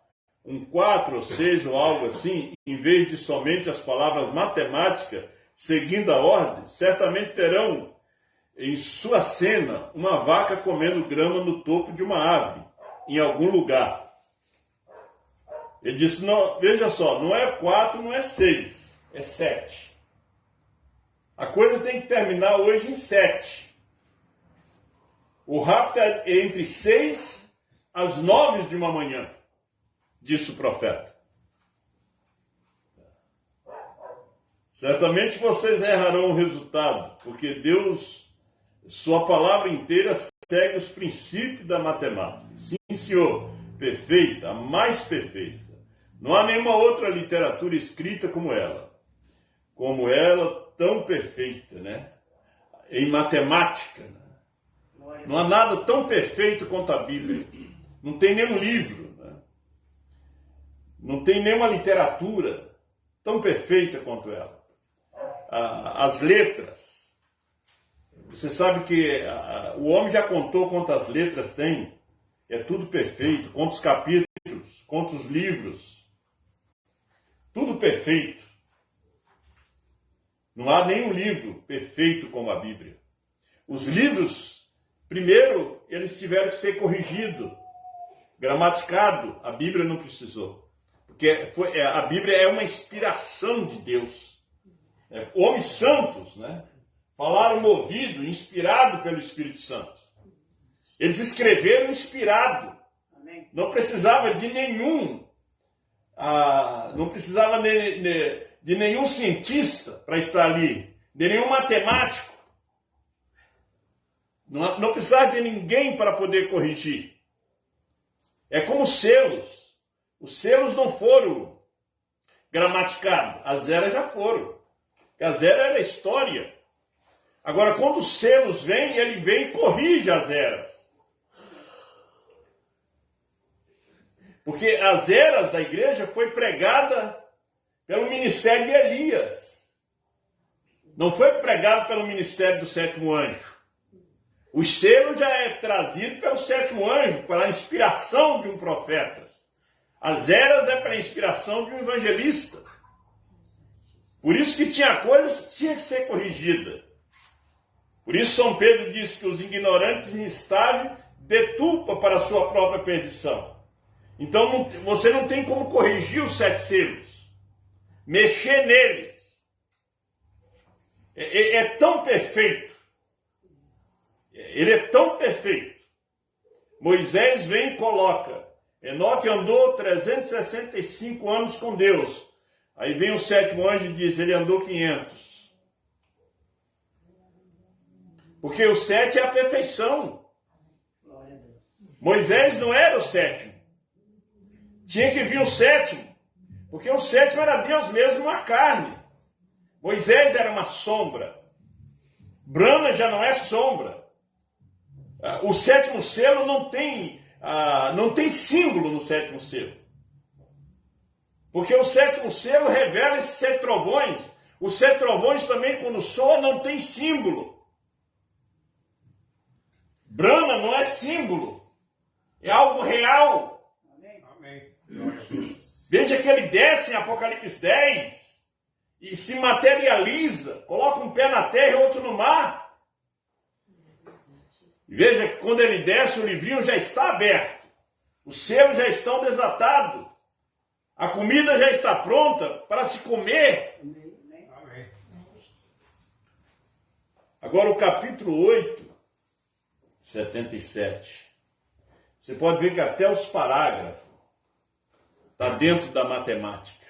um 4 ou 6 ou algo assim, em vez de somente as palavras matemáticas, seguindo a ordem, certamente terão em sua cena uma vaca comendo grama no topo de uma árvore, em algum lugar. Ele disse, não, veja só, não é 4, não é 6, é 7. A coisa tem que terminar hoje em 7. O rapto é entre 6 às 9 de uma manhã, disse o profeta. Certamente vocês errarão o resultado, porque Deus, sua palavra inteira, segue os princípios da matemática. Sim, senhor, perfeita, a mais perfeita. Não há nenhuma outra literatura escrita como ela, tão perfeita, né? Em matemática. Né? Não há nada tão perfeito quanto a Bíblia. Não tem nenhum livro, né? Não tem nenhuma literatura tão perfeita quanto ela. As letras. Você sabe que o homem já contou quantas letras tem. É tudo perfeito. Quantos capítulos, quantos livros. Tudo perfeito. Não há nenhum livro perfeito como a Bíblia. Os livros, primeiro, eles tiveram que ser corrigidos, gramaticado. A Bíblia não precisou. Porque a Bíblia é uma inspiração de Deus. Homens santos, né? Falaram movido, inspirado pelo Espírito Santo. Eles escreveram inspirado. Não precisava de nenhum, não precisava de nenhum cientista para estar ali, de nenhum matemático. Não precisava de ninguém para poder corrigir. É como os selos. Os selos não foram gramaticados, as eras já foram. As eras era história. Agora, quando os selos vêm, ele vem e corrige as eras. Porque as eras da igreja foi pregada pelo ministério de Elias. Não foi pregado pelo ministério do 7º anjo. O selo já é trazido pelo 7º anjo, pela inspiração de um profeta. As eras é pela inspiração de um evangelista. Por isso que tinha coisas que tinha que ser corrigida. Por isso São Pedro disse que os ignorantes e instáveis deturpam para a sua própria perdição. Então você não tem como corrigir os 7 selos. Mexer neles. É tão perfeito. Ele é tão perfeito. Moisés vem e coloca. Enoque andou 365 anos com Deus. Aí vem o 7º anjo e diz, ele andou 500. Porque o 7 é a perfeição. Moisés não era o 7º. Tinha que vir o 7º. Porque o 7º era Deus mesmo na carne. Moisés era uma sombra. Brana já não é sombra. O 7º selo não tem símbolo no 7º selo. Porque o 7º selo revela esses 7 trovões. Os 7 trovões também, quando soam, não tem símbolo. Brana não é símbolo. É algo real. Amém. Veja que ele desce em Apocalipse 10 e se materializa. Coloca um pé na terra e outro no mar. Veja que quando ele desce, o livrinho já está aberto. Os selos já estão desatados. A comida já está pronta para se comer. Amém. Agora o capítulo 8, 77. Você pode ver que até os parágrafos está dentro da matemática.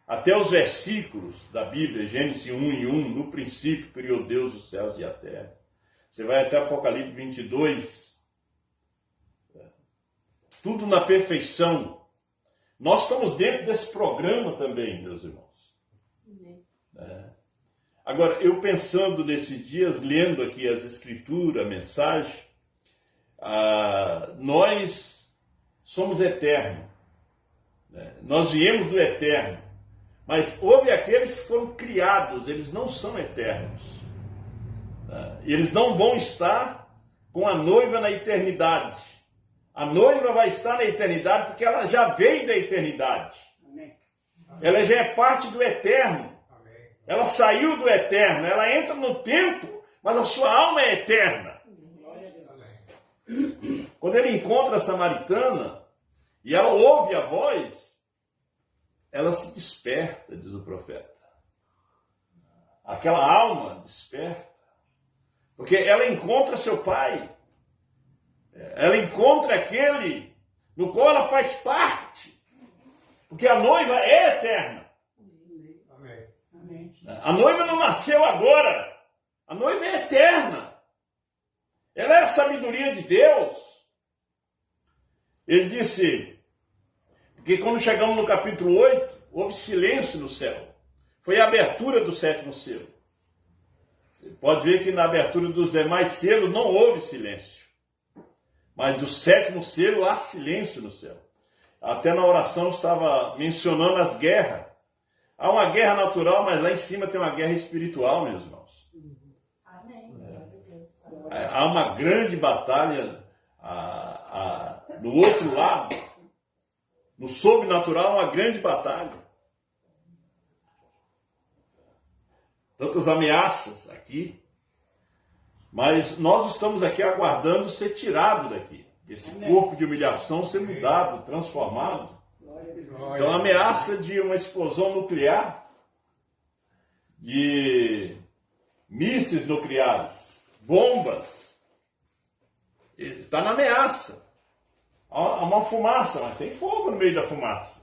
Até os versículos da Bíblia, Gênesis 1 e 1, no princípio criou Deus os céus e a terra. Você vai até Apocalipse 22. Tudo na perfeição. Nós estamos dentro desse programa também, meus irmãos. Agora, eu pensando nesses dias, lendo aqui as escrituras, a mensagem, nós somos eternos. Nós viemos do eterno. Mas houve aqueles que foram criados, eles não são eternos. Eles não vão estar com a noiva na eternidade. A noiva vai estar na eternidade porque ela já veio da eternidade. Ela já é parte do eterno. Ela saiu do eterno. Ela entra no tempo, mas a sua alma é eterna. Quando ele encontra a samaritana e ela ouve a voz, ela se desperta, diz o profeta. Aquela alma desperta. Porque ela encontra seu pai. Ela encontra aquele no qual ela faz parte. Porque a noiva é eterna. Amém. A noiva não nasceu agora. A noiva é eterna. Ela é a sabedoria de Deus. Ele disse, porque quando chegamos no capítulo 8, houve silêncio no céu. Foi a abertura do 7º selo. Você pode ver que na abertura dos demais selos não houve silêncio. Mas do 7º selo há silêncio no céu. Até na oração estava mencionando as guerras. Há uma guerra natural, mas lá em cima tem uma guerra espiritual, meus irmãos. Amém. Há uma grande batalha do outro lado. No sobrenatural, uma grande batalha. Tantas ameaças aqui. Mas nós estamos aqui aguardando ser tirado daqui. Esse corpo de humilhação ser mudado, transformado. Então a ameaça de uma explosão nuclear, de mísseis nucleares, bombas, está na ameaça. Há uma fumaça, mas tem fogo no meio da fumaça.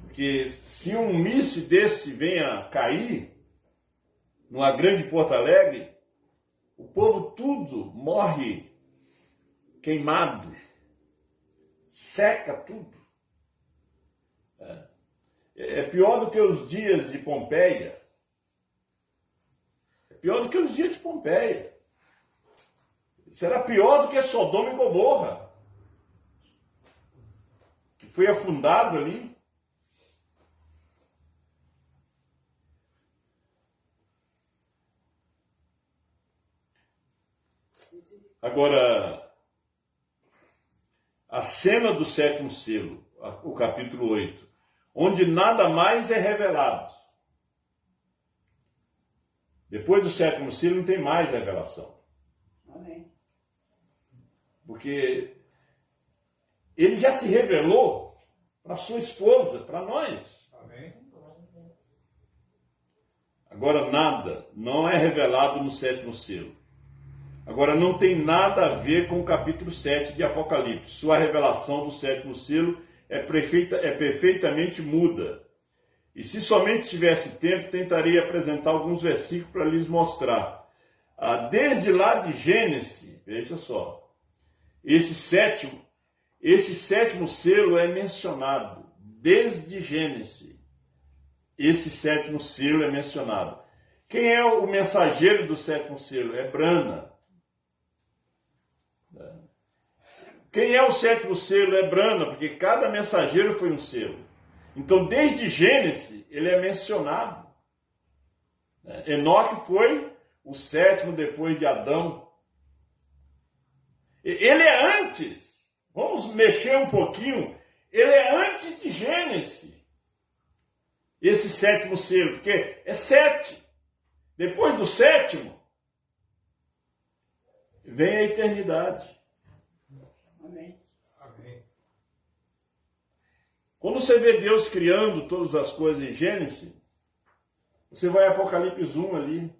Porque se um míssil desse venha cair numa grande Porto Alegre, o povo tudo morre queimado, seca tudo. É pior do que os dias de Pompeia. É pior do que os dias de Pompeia. Será pior do que Sodoma e Gomorra, que foi afundado ali. Agora, a cena do 7º selo, o capítulo 8, onde nada mais é revelado. Depois do 7º selo não tem mais revelação. Amém. Porque ele já se revelou para sua esposa, para nós. Amém. Agora nada, não é revelado no 7º selo. Agora, não tem nada a ver com o capítulo 7 de Apocalipse. Sua revelação do 7º selo é perfeitamente muda. E se somente tivesse tempo, tentaria apresentar alguns versículos para lhes mostrar. Desde lá de Gênesis, veja só, esse sétimo selo é mencionado. Desde Gênesis, esse 7º selo é mencionado. Quem é o mensageiro do 7º selo? É Brana. Quem é o 7º selo? É Brana, porque cada mensageiro foi um selo. Então, desde Gênesis, ele é mencionado. Enoque foi o 7º depois de Adão. Ele é antes. Vamos mexer um pouquinho. Ele é antes de Gênesis. Esse 7º selo, porque é 7. Depois do 7º, vem a eternidade. Amém. Amém. Quando você vê Deus criando todas as coisas em Gênesis, você vai a Apocalipse 1 ali.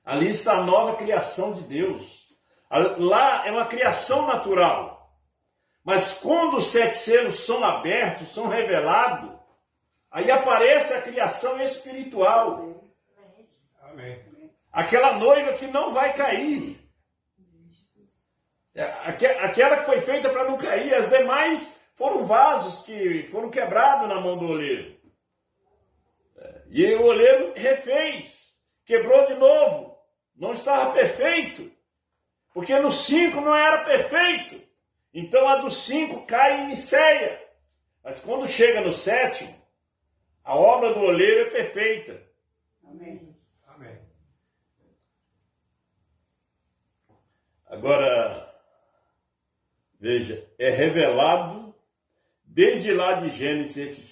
Ali está a nova criação de Deus. Lá é uma criação natural. Mas quando os 7 selos são abertos, são revelados, aí aparece a criação espiritual. Amém. Aquela noiva que não vai cair. Aquela que foi feita para não cair. As demais foram vasos que foram quebrados na mão do oleiro. E o oleiro refez. Quebrou de novo. Não estava perfeito. Porque no 5 não era perfeito. Então a do 5 cai em Niceia. Mas quando chega no 7º, a obra do oleiro é perfeita. Amém. Agora, veja, é revelado desde lá de Gênesis esse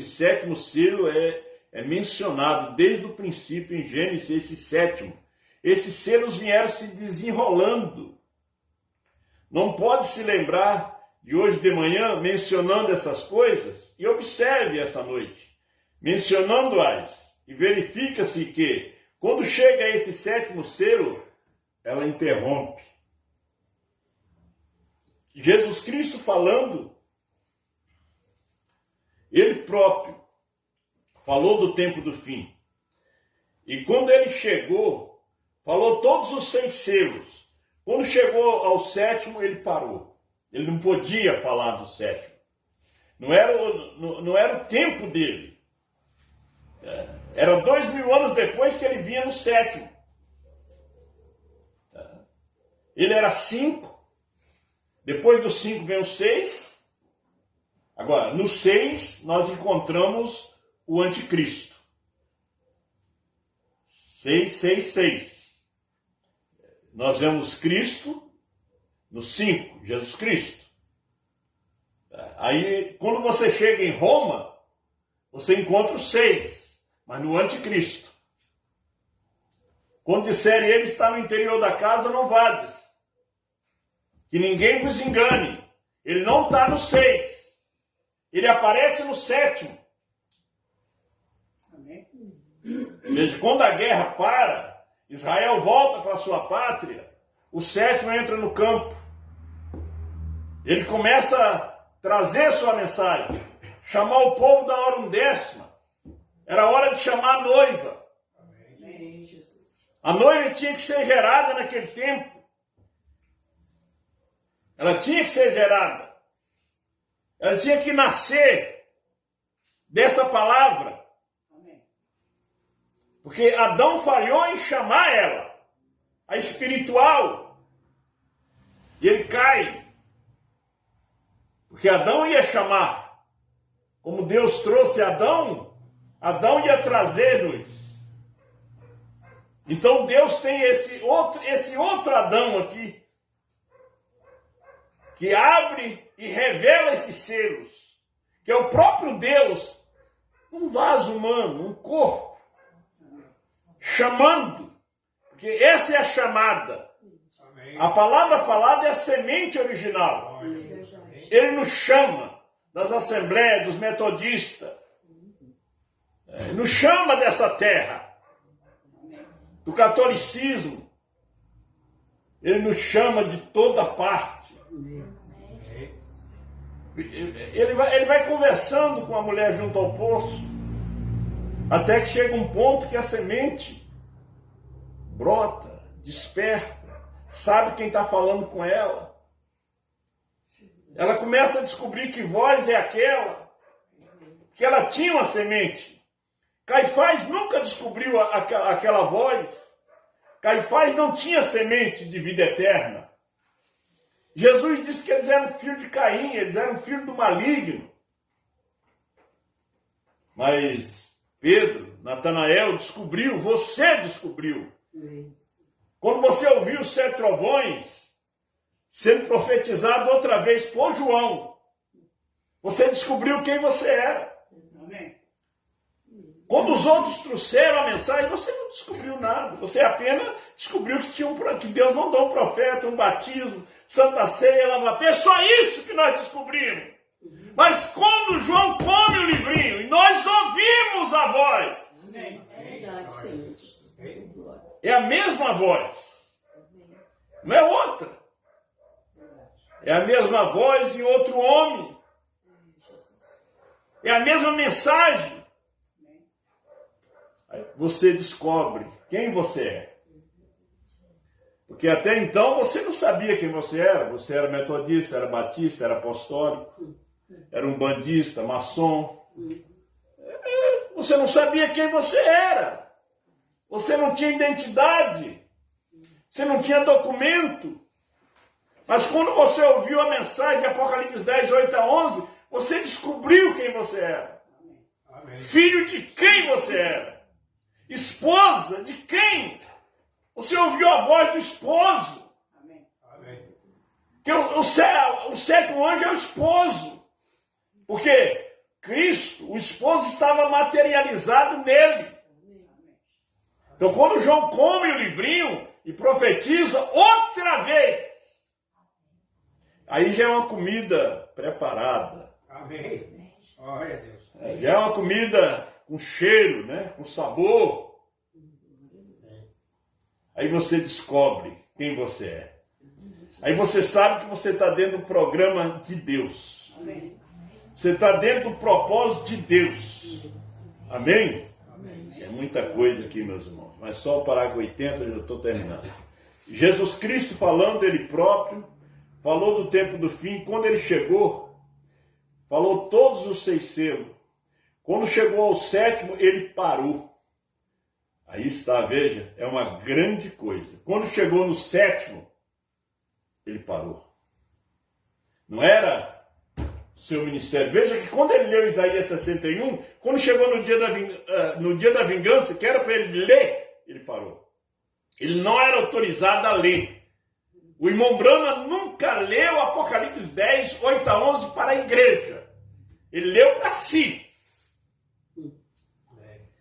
sétimo selo é mencionado desde o princípio em Gênesis, esse sétimo. Esses selos vieram se desenrolando. Não pode se lembrar de hoje de manhã mencionando essas coisas, e observe essa noite, mencionando-as, e verifica-se que quando chega a esse sétimo selo, ela interrompe. Jesus Cristo falando, ele próprio falou do tempo do fim. E quando ele chegou, falou todos os 6 selos. Quando chegou ao sétimo, ele parou. Ele não podia falar do sétimo. Não era o tempo dele. Era 2000 anos depois que ele vinha no sétimo. Ele era 5. Depois do 5 vem o 6. Agora, no 6 nós encontramos o anticristo. 666. Nós vemos Cristo no 5, Jesus Cristo. Aí, quando você chega em Roma, você encontra o 6, mas no anticristo. Quando disserem ele está no interior da casa, não vades. Que ninguém vos engane. Ele não está no 6. Ele aparece no 7º. Amém. Desde quando a guerra para, Israel volta para sua pátria, o 7º entra no campo. Ele começa a trazer sua mensagem, chamar o povo da hora 1/10. Era hora de chamar a noiva. Amém, Jesus. A noiva tinha que ser gerada naquele tempo. Ela tinha que ser gerada. Ela tinha que nascer dessa palavra. Amém. Porque Adão falhou em chamar ela, a espiritual. E ele cai. Porque Adão ia chamar. Como Deus trouxe Adão, Adão ia trazer-nos. Então Deus tem esse outro Adão aqui, que abre e revela esses selos, que é o próprio Deus, um vaso humano, um corpo, chamando, porque essa é a chamada. Amém. A palavra falada é a semente original. Ele nos chama das assembleias, dos metodistas, nos chama dessa terra, do catolicismo, ele nos chama de toda parte. Ele vai conversando com a mulher junto ao poço, até que chega um ponto que a semente brota, desperta, sabe quem está falando com ela. Ela começa a descobrir que voz é aquela, que ela tinha uma semente. Caifás nunca descobriu aquela voz. Caifás não tinha semente de vida eterna. Jesus disse que eles eram filhos de Caim, eles eram filhos do maligno. Mas Pedro, Natanael descobriu, você descobriu. Quando você ouviu os 7 trovões sendo profetizado outra vez por João, você descobriu quem você era. Amém. Quando os outros trouxeram a mensagem, você não descobriu nada. Você apenas descobriu que Deus mandou um profeta, um batismo, Santa Ceia, lava-pés. É só isso que nós descobrimos. Mas quando João come o livrinho e nós ouvimos a voz, Amém. Verdade, Senhor. é a mesma voz. Não é outra. É a mesma voz em outro homem. É a mesma mensagem. Aí você descobre quem você é. Porque até então você não sabia quem você era. Você era metodista, era batista, era apostólico, era um bandista, maçom. Você não sabia quem você era. Você não tinha identidade. Você não tinha documento. Mas quando você ouviu a mensagem de Apocalipse 10, 8 a 11, você descobriu quem você era. Amém. Filho de quem você era. Esposa de quem? Você ouviu a voz do esposo. Que o sétimo anjo é o esposo. Porque Cristo, o esposo, estava materializado nele. Então, quando João come o livrinho e profetiza outra vez, aí já é uma comida preparada. Amém. Glória a Deus. Já é uma comida com cheiro, né? Com sabor. Aí você descobre quem você é. Aí você sabe que você está dentro do programa de Deus. Amém. Você está dentro do propósito de Deus. Amém? É muita coisa aqui, meus irmãos. Mas só o parágrafo 80 eu já estou terminando. Jesus Cristo, falando dele próprio, falou do tempo do fim. Quando ele chegou, falou todos os 6 selos. Quando chegou ao 7º, ele parou. Aí está, veja, é uma grande coisa. Quando chegou no 7º, ele parou. Não era seu ministério. Veja que quando ele leu Isaías 61, quando chegou no dia da vingança, que era para ele ler, ele parou. Ele não era autorizado a ler. O irmão Brana nunca leu Apocalipse 10, 8 a 11 para a igreja. Ele leu para si.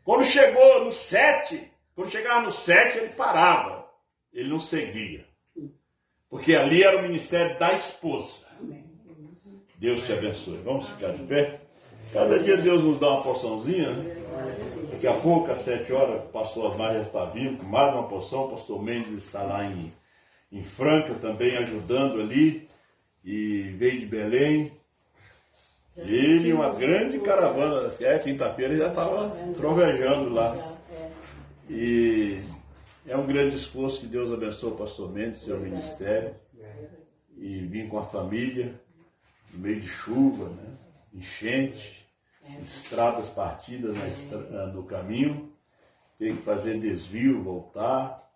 Quando chegou no 7, quando chegava no 7, ele parava. Ele não seguia. Porque ali era o ministério da esposa. Deus te abençoe. Vamos ficar de pé? Cada dia Deus nos dá uma porçãozinha, né? Daqui a pouco, às 7 horas, o pastor Osmar já está vindo com mais uma porção. O pastor Mendes está lá em Franca também ajudando ali. E veio de Belém. Ele e uma grande caravana. Quinta-feira já estava trovejando lá. E é um grande esforço. Que Deus abençoe o pastor Mendes, seu ministério. E vim com a família, no meio de chuva, né? Enchente, estradas partidas no caminho, tem que fazer desvio, voltar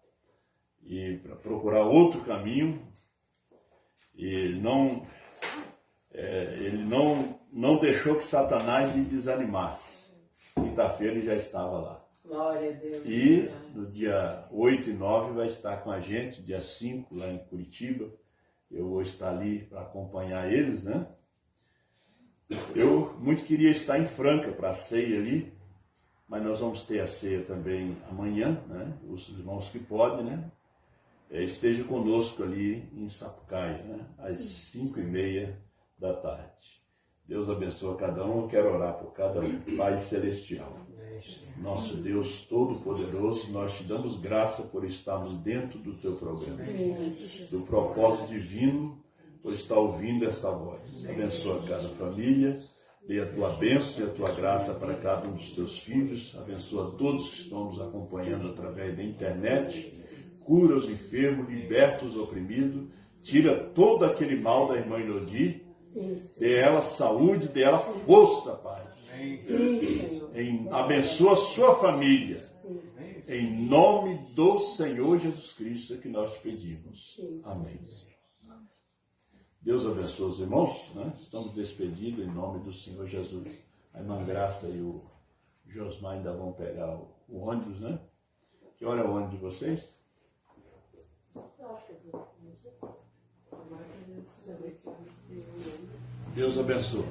e para procurar outro caminho. E ele não deixou que Satanás lhe desanimasse. Quinta-feira ele já estava lá. Glória a Deus. E no dia 8 e 9 vai estar com a gente, dia 5 lá em Curitiba. Eu vou estar ali para acompanhar eles, né? Eu muito queria estar em Franca para a ceia ali, mas nós vamos ter a ceia também amanhã, né? Os irmãos que podem, né? Esteja conosco ali em Sapucaia, né? Às 5h30 da tarde. Deus abençoe a cada um. Eu quero orar por cada um. Pai Celestial, nosso Deus Todo-Poderoso, nós te damos graça por estarmos dentro do teu programa, do propósito divino, por estar ouvindo essa voz. Abençoa cada família, dê a tua bênção e a tua graça para cada um dos teus filhos. Abençoa todos que estão nos acompanhando através da internet. Cura os enfermos, liberta os oprimidos, tira todo aquele mal da irmã Elodie. Dê ela saúde, dê ela força, Pai. Abençoa a sua família. Em nome do Senhor Jesus Cristo é que nós te pedimos. Amém. Deus abençoe os irmãos, né? Estamos despedidos em nome do Senhor Jesus. A irmã Graça e o Josmar ainda vão pegar o ônibus, né? Que hora é o ônibus de vocês? Deus abençoe.